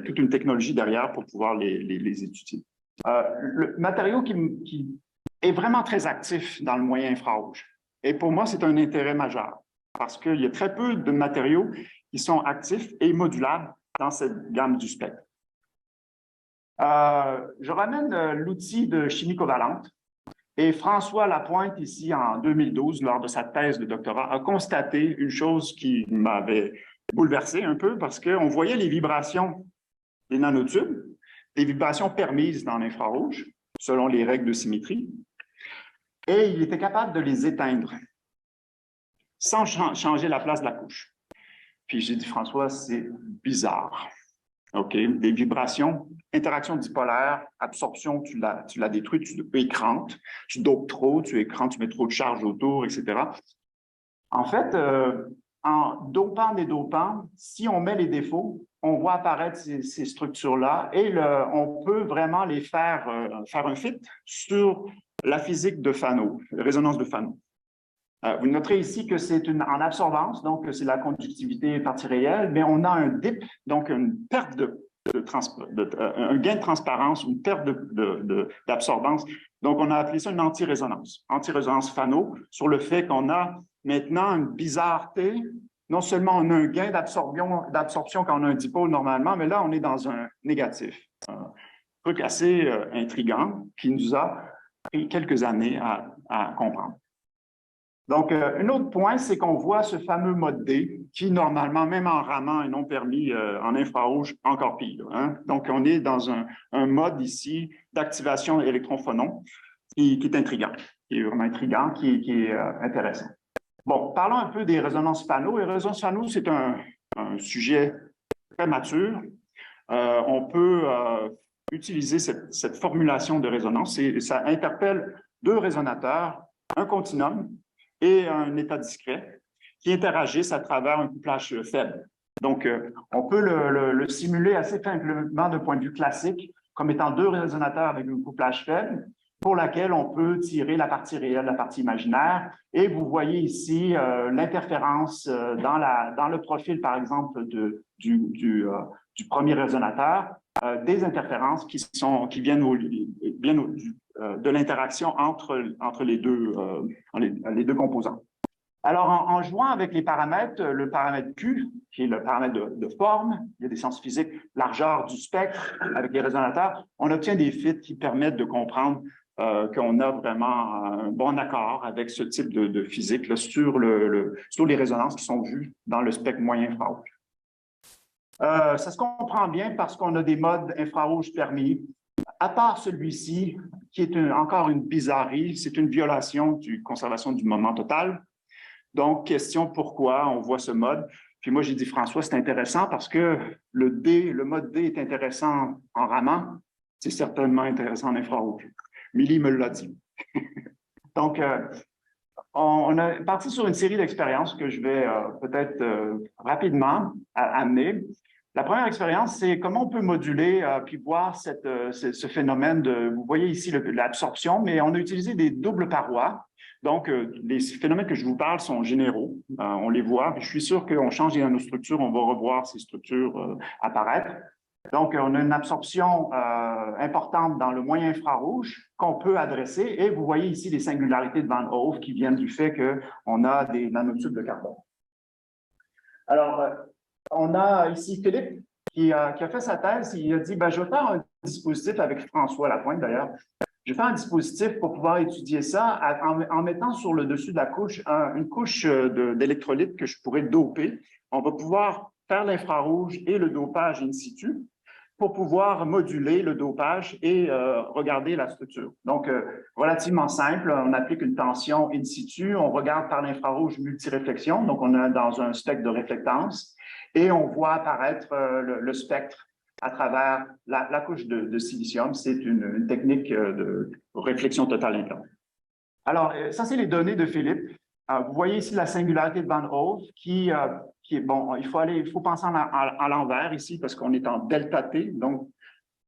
toute une technologie derrière pour pouvoir les étudier. Le matériau qui est vraiment très actif dans le moyen infrarouge. Et pour moi, c'est un intérêt majeur parce qu'il y a très peu de matériaux qui sont actifs et modulables dans cette gamme du spectre. Je ramène l'outil de chimie covalente et François Lapointe, ici en 2012, lors de sa thèse de doctorat, a constaté une chose qui m'avait bouleversé un peu parce qu'on voyait les vibrations des nanotubes, des vibrations permises dans l'infrarouge, selon les règles de symétrie, et il était capable de les éteindre sans changer la place de la couche. Puis j'ai dit, François, c'est bizarre. OK? Des vibrations, interaction dipolaire, absorption, tu la détruis, tu écrantes, tu dopes trop, tu écrantes, tu mets trop de charge autour, etc. En fait, en dopant des dopants, si on met les défauts, on voit apparaître ces structures-là et on peut vraiment les faire un fit sur la physique de Fano, la résonance de Fano. Vous noterez ici que c'est en absorbance, donc c'est la conductivité partie réelle, mais on a un dip, donc une perte un gain de transparence, une perte d'absorbance. Donc, on a appelé ça une anti-résonance Fano, sur le fait qu'on a maintenant une bizarreté. Non seulement on a un gain d'absorption quand on a un dipôle normalement, mais là, on est dans un négatif. Un truc assez intriguant qui nous a pris quelques années à comprendre. Donc, un autre point, c'est qu'on voit ce fameux mode D qui, normalement, même en Raman et non permis en infrarouge, encore pire. Hein? Donc, on est dans un mode ici d'activation électron-phonon qui est intriguant, qui est vraiment intriguant, qui est intéressant. Bon, parlons un peu des résonances Fano. Les résonances Fano, c'est un sujet très mature. On peut utiliser cette formulation de résonance et ça interpelle deux résonateurs, un continuum et un état discret qui interagissent à travers un couplage faible. Donc, on peut le simuler assez simplement d'un point de vue classique comme étant deux résonateurs avec un couplage faible pour laquelle on peut tirer la partie réelle, la partie imaginaire. Et vous voyez ici l'interférence dans le profil, par exemple, du premier résonateur, des interférences qui viennent de l'interaction entre les deux composants. Alors, en jouant avec les paramètres, le paramètre Q, qui est le paramètre de forme, il y a des sciences physiques, largeur du spectre avec les résonateurs, on obtient des fits qui permettent de comprendre qu'on a vraiment un bon accord avec ce type de physique là, sur les résonances qui sont vues dans le spectre moyen infrarouge. Ça se comprend bien parce qu'on a des modes infrarouges permis. À part celui-ci, qui est encore une bizarrerie, c'est une violation de conservation du moment total. Donc, question pourquoi on voit ce mode. Puis moi, j'ai dit, François, c'est intéressant parce que le mode D est intéressant en Raman, c'est certainement intéressant en infrarouge. Milly me l'a dit. Donc, on a parti sur une série d'expériences que je vais peut-être rapidement amener. La première expérience, c'est comment on peut moduler puis voir ce phénomène de, vous voyez ici l'absorption, mais on a utilisé des doubles parois. Donc, les phénomènes que je vous parle sont généraux, on les voit, puis je suis sûr qu'on change les nanostructures, on va revoir ces structures apparaître. Donc, on a une absorption importante dans le moyen infrarouge qu'on peut adresser, et vous voyez ici les singularités de Van Hove qui viennent du fait qu'on a des nanotubes de carbone. Alors, on a ici Philippe qui a fait sa thèse. Il a dit, ben, je vais faire un dispositif avec François Lapointe d'ailleurs. Je vais faire un dispositif pour pouvoir étudier ça en mettant sur le dessus de la couche une couche d'électrolytes que je pourrais doper. On va pouvoir faire l'infrarouge et le dopage in situ pour pouvoir moduler le dopage et regarder la structure. Donc, relativement simple, on applique une tension in situ, on regarde par l'infrarouge multiréflexion, donc on est dans un spectre de réflectance, et on voit apparaître le spectre à travers la couche de silicium. C'est une technique de réflexion totale interne. Alors, ça, c'est les données de Philippe. Vous voyez ici la singularité de Van Hove qui est, bon, il faut penser à l'envers ici parce qu'on est en delta T, donc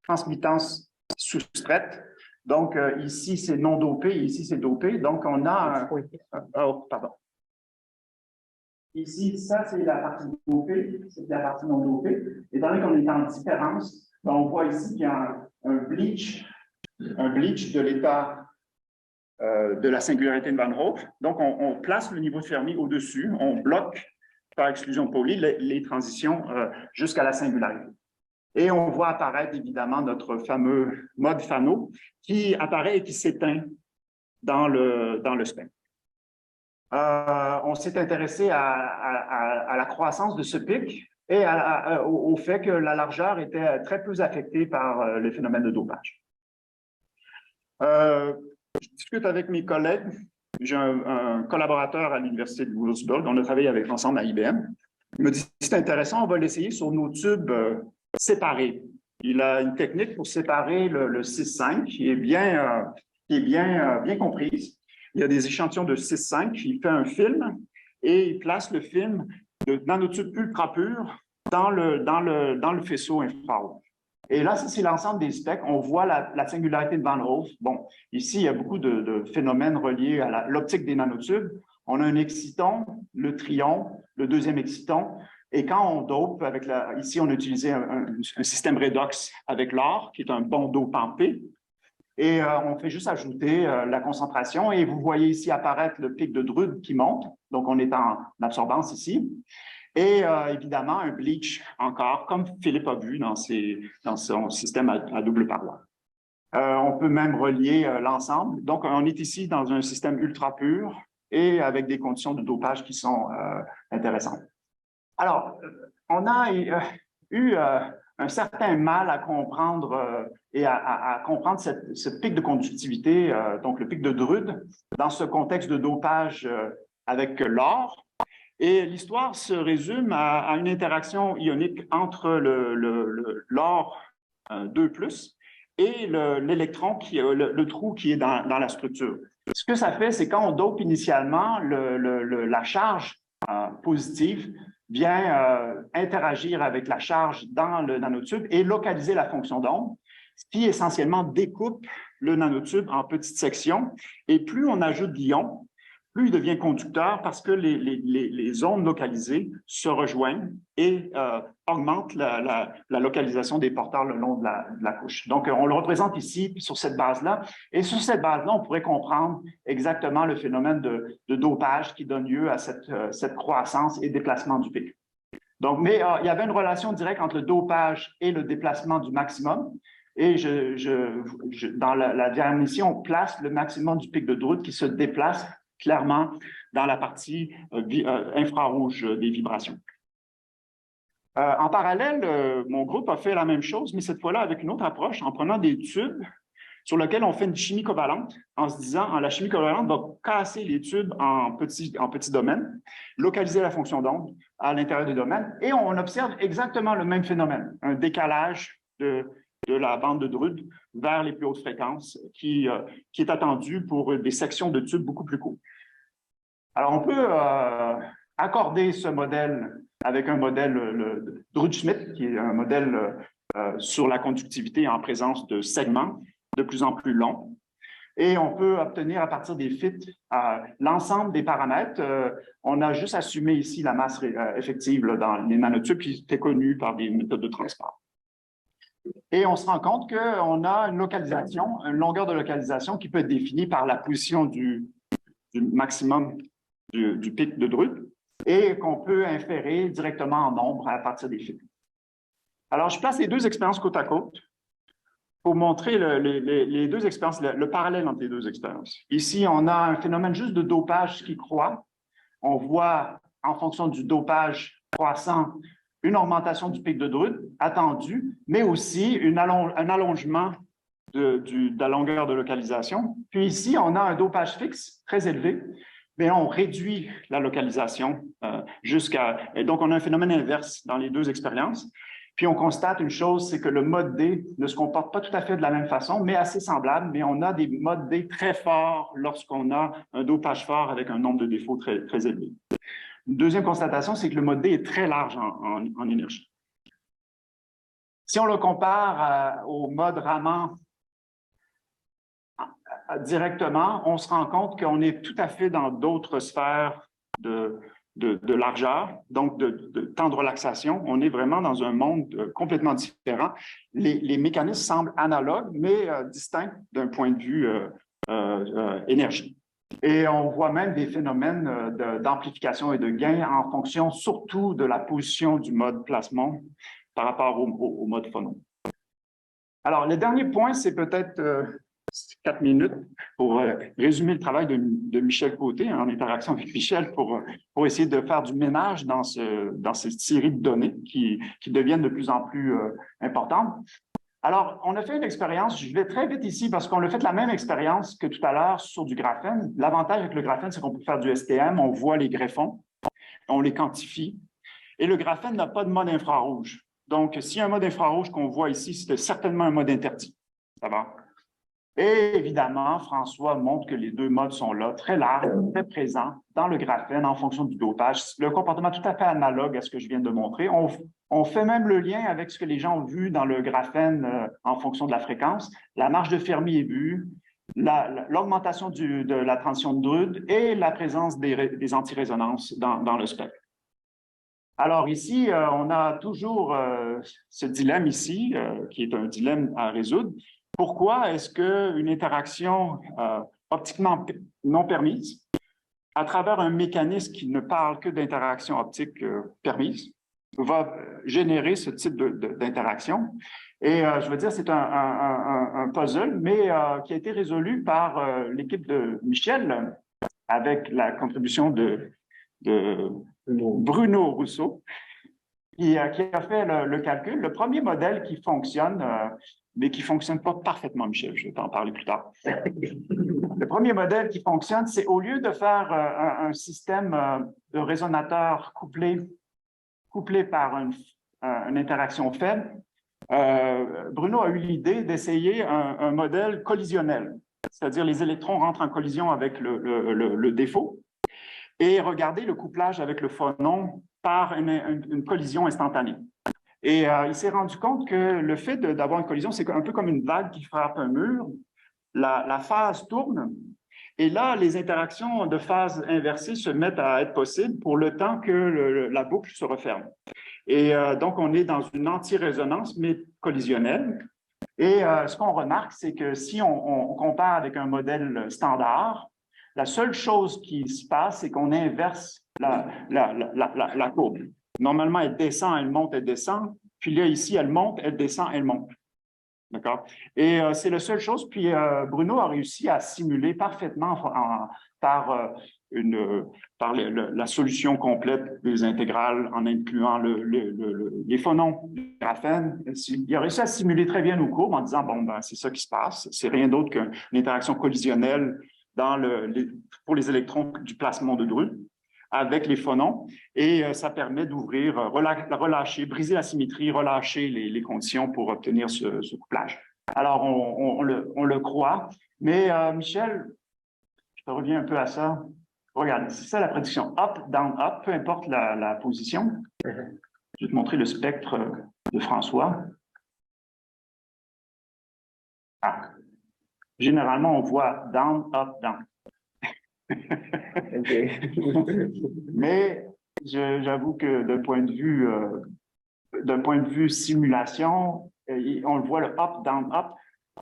transmittance soustraite. Donc, ici, c'est non dopé, ici, c'est dopé. Donc, on a oh, pardon. Ici, ça, c'est la partie dopée, c'est la partie non dopée. Étant donné qu'on est en différence, ben, on voit ici qu'il y a un bleach de l'état de la singularité de Van Hove. Donc, on place le niveau de Fermi au-dessus, on bloque par exclusion de Pauli les transitions jusqu'à la singularité. Et on voit apparaître évidemment notre fameux mode Fano qui apparaît et qui s'éteint dans le spectre. On s'est intéressé à la croissance de ce pic et au fait que la largeur était très peu affectée par les phénomènes de dopage. Je discute avec mes collègues. J'ai un collaborateur à l'Université de Würzburg. On a travaillé ensemble à IBM. Il me dit, c'est intéressant, on va l'essayer sur nos tubes séparés. Il a une technique pour séparer le 6,5 qui est bien comprise. Il y a des échantillons de 6,5, il fait un film et il place le film de nanotubes ultra purs dans le faisceau infrarouge. Et là, ça, c'est l'ensemble des spectres. On voit la singularité de Van Hove. Bon, ici, il y a beaucoup de phénomènes reliés à l'optique des nanotubes. On a un exciton, le trion, le deuxième exciton. Et quand on dope avec ici, on a utilisé un système redox avec l'or, qui est un bon dopant P. Et on fait juste ajouter la concentration. Et vous voyez ici apparaître le pic de Drude qui monte. Donc, on est en absorbance ici. Et évidemment, un bleach encore, comme Philippe a vu dans son système à double paroi. On peut même relier l'ensemble. Donc, on est ici dans un système ultra pur et avec des conditions de dopage qui sont intéressantes. Alors, on a eu un certain mal à comprendre et à comprendre ce pic de conductivité, donc le pic de Drude, dans ce contexte de dopage avec l'or. Et l'histoire se résume à une interaction ionique entre l'or 2+, et l'électron, le trou qui est dans la structure. Ce que ça fait, c'est quand on dope initialement, la charge positive vient interagir avec la charge dans le nanotube et localiser la fonction d'onde, ce qui essentiellement découpe le nanotube en petites sections. Et plus on ajoute d'ions, plus il devient conducteur parce que les ondes localisées se rejoignent et augmentent la localisation des porteurs le long de la couche. Donc, on le représente ici sur cette base-là. Et sur cette base-là, on pourrait comprendre exactement le phénomène de dopage qui donne lieu à cette croissance et déplacement du pic. Donc, mais il y avait une relation directe entre le dopage et le déplacement du maximum. Et dans la dernière mission, on place le maximum du pic de Drude qui se déplace clairement dans la partie infrarouge des vibrations. En parallèle, mon groupe a fait la même chose, mais cette fois-là avec une autre approche, en prenant des tubes sur lequel on fait une chimie covalente en se disant, la chimie covalente va casser les tubes en petits domaines, localiser la fonction d'onde à l'intérieur du domaine, et on observe exactement le même phénomène, un décalage de la bande de Drude vers les plus hautes fréquences qui est attendu pour des sections de tubes beaucoup plus courtes. Alors, on peut accorder ce modèle avec un modèle Drude-Schmidt, qui est un modèle sur la conductivité en présence de segments de plus en plus longs. Et on peut obtenir à partir des fits l'ensemble des paramètres. On a juste assumé ici la masse effective là, dans les nanotubes qui étaient connus par des méthodes de transport. Et on se rend compte qu'on a une localisation, une longueur de localisation qui peut être définie par la position du maximum du pic de Drude et qu'on peut inférer directement en nombre à partir des fils. Alors, je place les deux expériences côte à côte pour montrer les deux expériences, le parallèle entre les deux expériences. Ici, on a un phénomène juste de dopage qui croît. On voit, en fonction du dopage croissant, une augmentation du pic de Drude attendue, mais aussi un allongement de la longueur de localisation. Puis ici, on a un dopage fixe très élevé, mais on réduit la localisation et donc, on a un phénomène inverse dans les deux expériences. Puis, on constate une chose, c'est que le mode D ne se comporte pas tout à fait de la même façon, mais assez semblable, mais on a des modes D très forts lorsqu'on a un dopage fort avec un nombre de défauts très, très élevé. Une deuxième constatation, c'est que le mode D est très large en énergie. Si on le compare au mode Raman directement, on se rend compte qu'on est tout à fait dans d'autres sphères de largeur, donc de temps de relaxation. On est vraiment dans un monde complètement différent. Les mécanismes semblent analogues, mais distincts d'un point de vue énergie. Et on voit même des phénomènes d'amplification et de gain en fonction surtout de la position du mode Plasmon par rapport au mode phonon. Alors, le dernier point, c'est peut-être 4 minutes pour résumer le travail de Michel Côté en interaction avec Michel pour essayer de faire du ménage dans cette série de données qui deviennent de plus en plus importantes. Alors, on a fait une expérience, je vais très vite ici parce qu'on a fait la même expérience que tout à l'heure sur du graphène. L'avantage avec le graphène, c'est qu'on peut faire du STM, on voit les greffons, on les quantifie, et le graphène n'a pas de mode infrarouge. Donc, s'il y a un mode infrarouge qu'on voit ici, c'est certainement un mode interdit. Ça va? Et évidemment, François montre que les deux modes sont là, très larges, très présents dans le graphène en fonction du dopage. Le comportement tout à fait analogue à ce que je viens de montrer. On fait même le lien avec ce que les gens ont vu dans le graphène en fonction de la fréquence. La marge de Fermi est vue, l'augmentation de la transition de Drude et la présence des antirésonances dans le spectre. Alors ici, on a toujours ce dilemme ici, qui est un dilemme à résoudre. Pourquoi est-ce qu'une interaction optiquement non permise, à travers un mécanisme qui ne parle que d'interaction optique permise, va générer ce type d'interaction? Et je veux dire, c'est un puzzle, mais qui a été résolu par l'équipe de Michel avec la contribution de Bruno Rousseau, qui a fait le calcul. Le premier modèle qui fonctionne, mais qui ne fonctionne pas parfaitement, Michel, je vais t'en parler plus tard. Le premier modèle qui fonctionne, c'est au lieu de faire un système de résonateur couplé par une interaction faible, Bruno a eu l'idée d'essayer un modèle collisionnel, c'est-à-dire les électrons rentrent en collision avec le défaut et regarder le couplage avec le phonon par une collision instantanée. Et il s'est rendu compte que le fait d'avoir une collision, c'est un peu comme une vague qui frappe un mur. La phase tourne et là, les interactions de phase inversée se mettent à être possibles pour le temps que la boucle se referme. Et donc, on est dans une anti-résonance, mais collisionnelle. Et ce qu'on remarque, c'est que si on compare avec un modèle standard, la seule chose qui se passe, c'est qu'on inverse la courbe. Normalement, elle descend, elle monte, elle descend. Puis là, ici, elle monte, elle descend, elle monte. D'accord? Et c'est la seule chose. Puis Bruno a réussi à simuler parfaitement par la solution complète des intégrales en incluant les phonons du graphène. Il a réussi à simuler très bien nos courbes en disant, bon, ben, c'est ça qui se passe. C'est rien d'autre qu'une interaction collisionnelle pour les électrons du placement de Drude avec les phonons, et ça permet d'ouvrir, relâcher, briser la symétrie, relâcher les conditions pour obtenir ce couplage. Alors, on le croit, mais Michel, je reviens un peu à ça. Regarde, c'est ça la prédiction. Up, down, up, peu importe la position. Je vais te montrer le spectre de François. Ah. Généralement, on voit down, up, down. Mais j'avoue que d'un point de vue simulation, on le voit le up, down, up.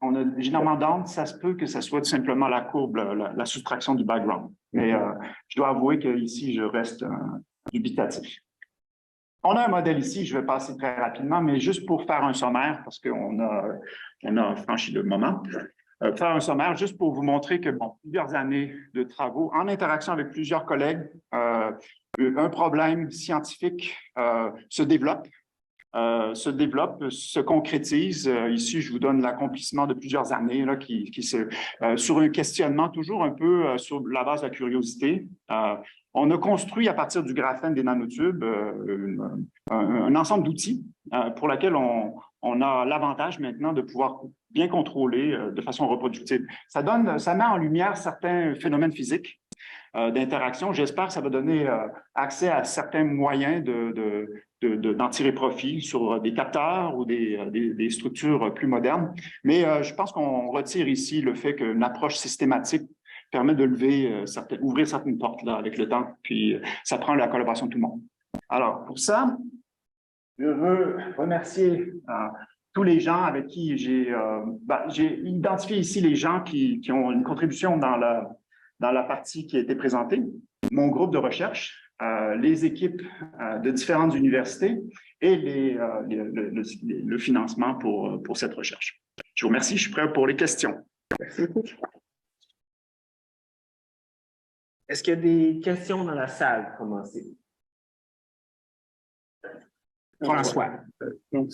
On a généralement down, ça se peut que ça soit tout simplement la courbe, la soustraction du background. Mais je dois avouer qu'ici, je reste dubitatif. On a un modèle ici, je vais passer très rapidement, mais juste pour faire un sommaire, parce qu'on a franchi le moment. Faire un sommaire juste pour vous montrer que, bon, plusieurs années de travaux en interaction avec plusieurs collègues, un problème scientifique se développe, se concrétise. Ici, je vous donne l'accomplissement de plusieurs années là, sur un questionnement toujours un peu sur la base de la curiosité. On a construit à partir du graphène des nanotubes un ensemble d'outils pour lesquels on a l'avantage maintenant de pouvoir bien contrôler de façon reproductive. Ça met en lumière certains phénomènes physiques d'interaction. J'espère que ça va donner accès à certains moyens d'en tirer profit sur des capteurs ou des structures plus modernes. Mais je pense qu'on retire ici le fait qu'une approche systématique permet de ouvrir certaines portes là, avec le temps, puis ça prend la collaboration de tout le monde. Alors, pour ça, je veux remercier tous les gens avec qui j'ai identifié ici les gens qui ont une contribution dans la partie qui a été présentée, mon groupe de recherche, les équipes de différentes universités et le financement pour cette recherche. Je vous remercie, je suis prêt pour les questions. Merci beaucoup. Est-ce qu'il y a des questions dans la salle pour commencer? François. Donc,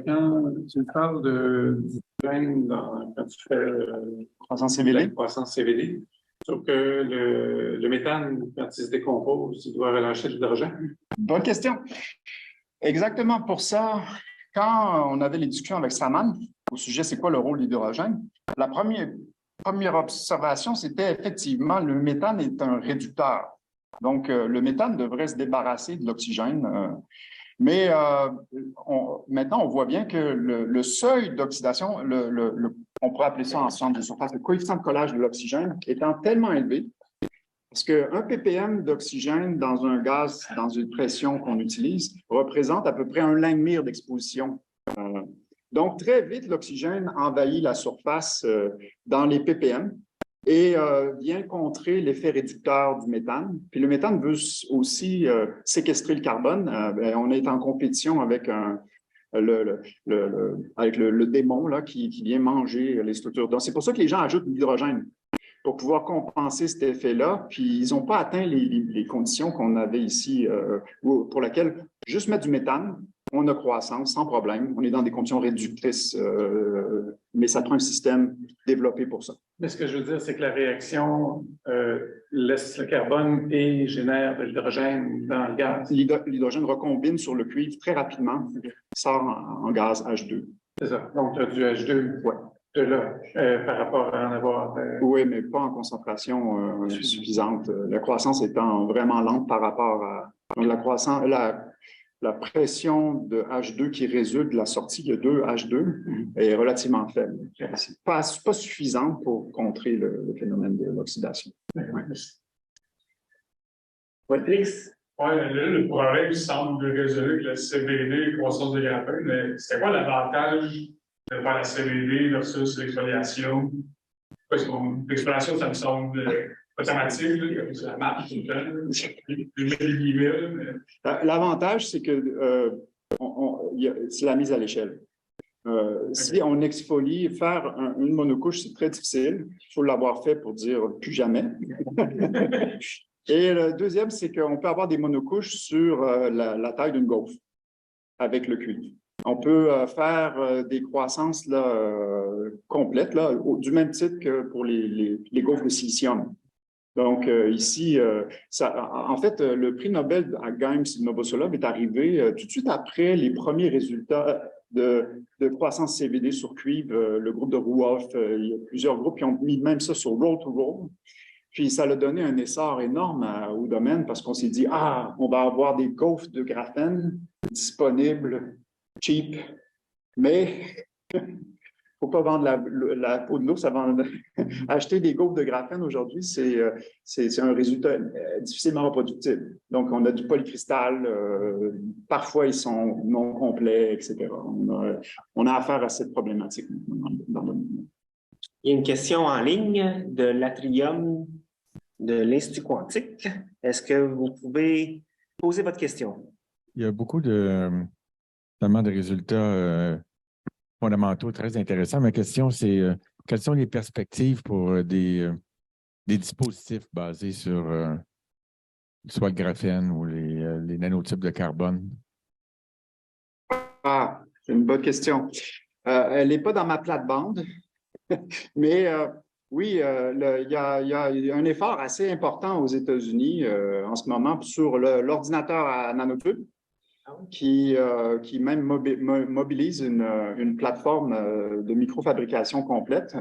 quand tu parles de gène quand tu fais croissance CVD, croissance CVD, sauf que le méthane, quand il se décompose, il doit relâcher de l'hydrogène. Bonne question. Exactement pour ça, quand on avait les discussions avec Saman au sujet c'est quoi le rôle de l'hydrogène, la première observation, c'était effectivement le méthane est un réducteur. Donc, le méthane devrait se débarrasser de l'oxygène. Mais maintenant, on voit bien que le seuil d'oxydation, on pourrait appeler ça en sciences de surface, le coefficient de collage de l'oxygène étant tellement élevé, parce qu'un ppm d'oxygène dans un gaz, dans une pression qu'on utilise, représente à peu près un Langmuir d'exposition. Donc, très vite, l'oxygène envahit la surface dans les ppm et vient contrer l'effet réducteur du méthane. Puis le méthane veut aussi séquestrer le carbone. On est en compétition avec le démon là, qui vient manger les structures. Donc, c'est pour ça que les gens ajoutent de l'hydrogène pour pouvoir compenser cet effet-là. Puis ils n'ont pas atteint les conditions qu'on avait ici, pour lesquelles juste mettre du méthane, on a croissance sans problème. On est dans des conditions réductrices, mais ça prend un système développé pour ça. Mais ce que je veux dire, c'est que la réaction laisse le carbone et génère de l'hydrogène dans le gaz. L'hydrogène recombine sur le cuivre très rapidement, sort en gaz H2. C'est ça. Donc, tu as du H2 ouais. De là, par rapport à en avoir... Oui, mais pas en concentration suffisante. La croissance étant vraiment lente par rapport à... Donc, la pression de H2 qui résulte de la sortie de 2 H2 est relativement faible. C'est pas suffisante pour contrer le phénomène de l'oxydation. Félix? Oui, le problème semble résolu avec le CVD, croissance de graphène, mais c'est quoi l'avantage de faire la CVD versus l'exfoliation? L'exfoliation, ça me semble automatique, comme ça marche tout le temps. L'avantage, c'est que c'est la mise à l'échelle. Si on exfolie, faire une monocouche, c'est très difficile. Il faut l'avoir fait pour dire plus jamais. Et le deuxième, c'est qu'on peut avoir des monocouches sur la taille d'une gaufre avec le cuivre. On peut faire des croissances là, complètes, là, du même type que pour les gaufres de silicium. Donc, ici, en fait, le prix Nobel à Games Novoselov est arrivé tout de suite après les premiers résultats de croissance CVD sur cuivre. Le groupe de Rouhoff, il y a plusieurs groupes qui ont mis même ça sur Roll-to-Roll. Puis, ça a donné un essor énorme au domaine parce qu'on s'est dit, ah, on va avoir des gaufres de graphène disponibles, cheap, mais il ne faut pas vendre la peau de l'ours avant acheter des gaufres de graphène aujourd'hui, c'est un résultat difficilement reproductible. Donc, on a du polycristal, parfois ils sont non complets, etc. On a affaire à cette problématique dans le monde. Il y a une question en ligne de l'Atrium de l'Institut quantique. Est-ce que vous pouvez poser votre question? Il y a beaucoup notamment de résultats fondamentaux très intéressants. Ma question, c'est quelles sont les perspectives pour des dispositifs basés sur soit le graphène ou les nanotypes de carbone? Ah, c'est une bonne question. Elle n'est pas dans ma plate-bande, mais oui, il y a un effort assez important aux États-Unis en ce moment sur l'ordinateur à nanotubes qui même mobilise une plateforme de microfabrication complète.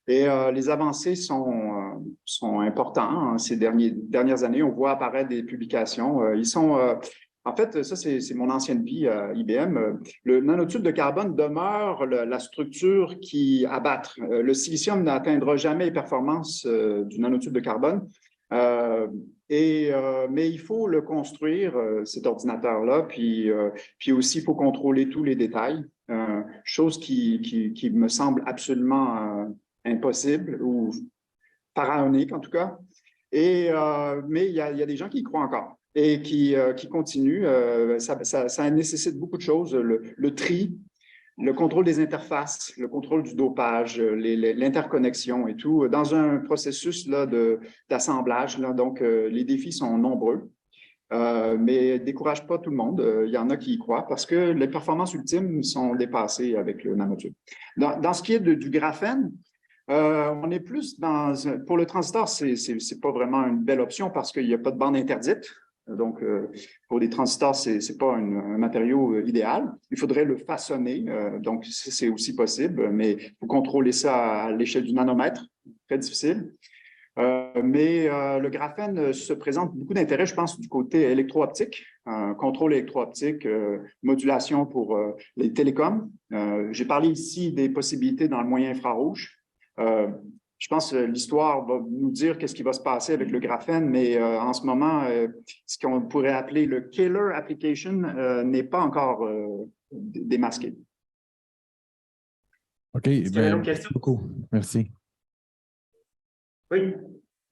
Et les avancées sont importantes. Ces dernières années, on voit apparaître des publications. Ils sont... en fait, ça, c'est mon ancienne vie à IBM. Le nanotube de carbone demeure la structure qui abattre. Le silicium n'atteindra jamais les performances du nanotube de carbone. Mais il faut le construire, cet ordinateur-là, puis aussi, il faut contrôler tous les détails, chose qui me semble absolument impossible ou pharaonique, en tout cas. Mais il y a des gens qui y croient encore et qui continuent. Ça nécessite beaucoup de choses, le tri, le contrôle des interfaces, le contrôle du dopage, l'interconnexion et tout, dans un processus d'assemblage. Donc, les défis sont nombreux, mais ne décourage pas tout le monde. Il y en a qui y croient parce que les performances ultimes sont dépassées avec le nanotube. Dans ce qui est du graphène, on est plus pour le transistor, c'est pas vraiment une belle option parce qu'il n'y a pas de bande interdite. Donc, pour des transistors, ce n'est pas un matériau idéal. Il faudrait le façonner. Donc, c'est aussi possible, mais il faut contrôler ça à l'échelle du nanomètre. Très difficile. Mais le graphène se présente beaucoup d'intérêt, je pense, du côté électro-optique, contrôle électro-optique, modulation pour les télécoms. J'ai parlé ici des possibilités dans le moyen infrarouge. Je pense que l'histoire va nous dire qu'est-ce qui va se passer avec le graphène, mais en ce moment, ce qu'on pourrait appeler le killer application n'est pas encore démasqué. OK, merci beaucoup. Merci. Oui.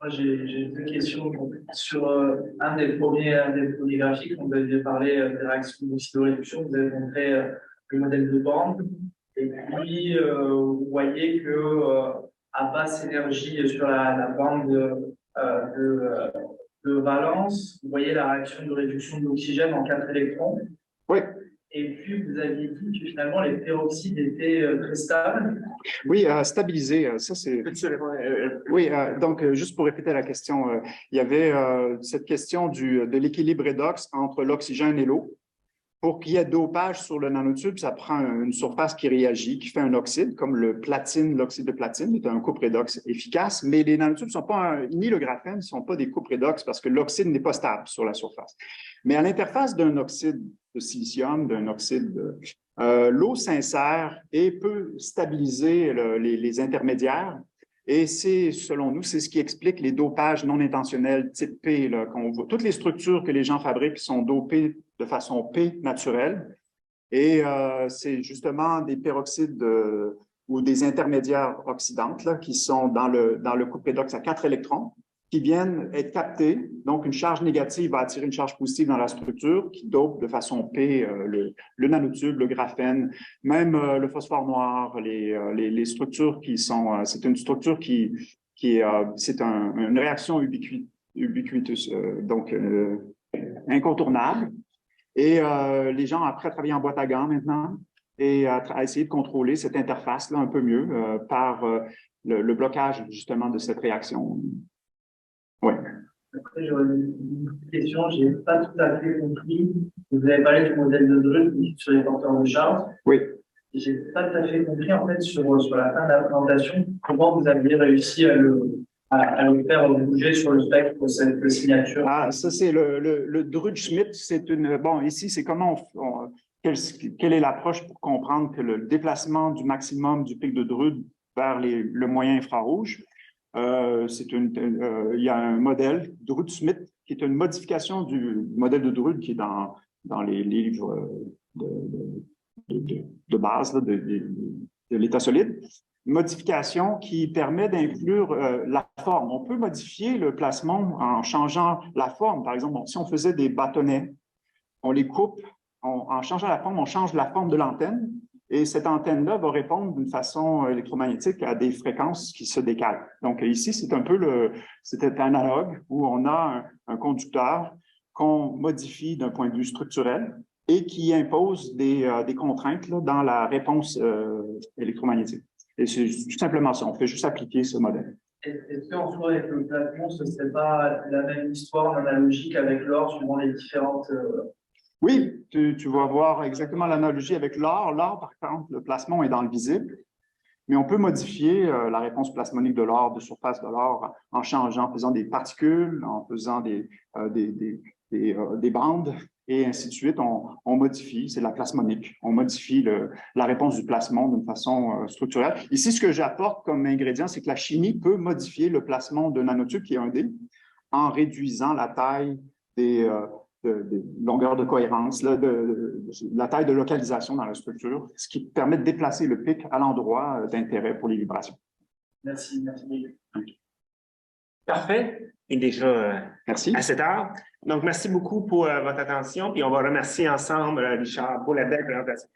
Moi, j'ai deux questions sur un des premiers graphiques. On avait parlé des réactions d'oxydoréduction. Vous avez montré le modèle de bande. Et puis, vous voyez que à basse énergie sur la bande de valence, vous voyez la réaction de réduction de l'oxygène en 4 électrons. Oui. Et puis, vous aviez dit que finalement, les peroxydes étaient très stables. Oui, stabilisés. Ça, c'est... Oui, donc, juste pour répéter la question, il y avait cette question de l'équilibre redox entre l'oxygène et l'eau. Pour qu'il y ait dopage sur le nanotube, ça prend une surface qui réagit, qui fait un oxyde, comme l'oxyde de platine est un couple redox efficace, mais les nanotubes ne sont pas, ni le graphène, ne sont pas des couples redox parce que l'oxyde n'est pas stable sur la surface. Mais à l'interface d'un oxyde de silicium, d'un oxyde l'eau s'insère et peut stabiliser les intermédiaires. Et c'est, selon nous, c'est ce qui explique les dopages non intentionnels type P, qu'on voit. Toutes les structures que les gens fabriquent sont dopées de façon P naturelle. Et c'est justement des peroxydes ou des intermédiaires oxydantes qui sont dans le couple redox à 4 électrons. qui viennent être captés. Donc, une charge négative va attirer une charge positive dans la structure qui dope de façon P le nanotube, le graphène, même le phosphore noir, les structures qui sont... c'est une structure c'est une réaction ubiquiteuse, donc incontournable. Et les gens, après, travaillent en boîte à gants maintenant et à essayer de contrôler cette interface-là un peu mieux par le blocage, justement, de cette réaction. Oui. Après, j'aurais une question, je n'ai pas tout à fait compris. Vous avez parlé du modèle de Drude sur les porteurs de charge. Oui. Je n'ai pas tout à fait compris, en fait, sur la fin de la présentation, comment vous aviez réussi à le faire bouger sur le spectre, cette signature. Ah, ça, c'est le Drude-Schmidt. C'est une. Bon, ici, c'est comment quelle est l'approche pour comprendre que le déplacement du maximum du pic de Drude vers le moyen infrarouge. Il y a un modèle, Drude-Schmidt, qui est une modification du modèle de Drude qui est dans les livres de base là, de l'état solide. Une modification qui permet d'inclure la forme. On peut modifier le plasmon en changeant la forme. Par exemple, si on faisait des bâtonnets, on les coupe, en changeant la forme, on change la forme de l'antenne. Et cette antenne-là va répondre d'une façon électromagnétique à des fréquences qui se décalent. Donc ici, c'est un peu c'était analogue où on a un conducteur qu'on modifie d'un point de vue structurel et qui impose des contraintes là, dans la réponse électromagnétique. Et c'est tout simplement ça, on fait juste appliquer ce modèle. Est-ce qu'en soi, avec le plasmon, ce ne serait pas la même histoire analogique avec l'or, suivant les différentes... Oui, tu vas voir exactement l'analogie avec l'or. L'or, par contre, le plasmon est dans le visible, mais on peut modifier la réponse plasmonique de l'or, de surface de l'or, en changeant, en faisant des particules, en faisant des bandes, et ainsi de suite. On modifie, c'est la plasmonique. On modifie la réponse du plasmon d'une façon structurelle. Ici, ce que j'apporte comme ingrédient, c'est que la chimie peut modifier le plasmon de nanotube, qui est un D, en réduisant la taille des longueur de cohérence, la taille de localisation dans la structure, ce qui permet de déplacer le pic à l'endroit d'intérêt pour les vibrations. Merci. Parfait. Et déjà Merci. à cette heure. Donc, merci beaucoup pour votre attention. Puis on va remercier ensemble Richard pour la belle présentation.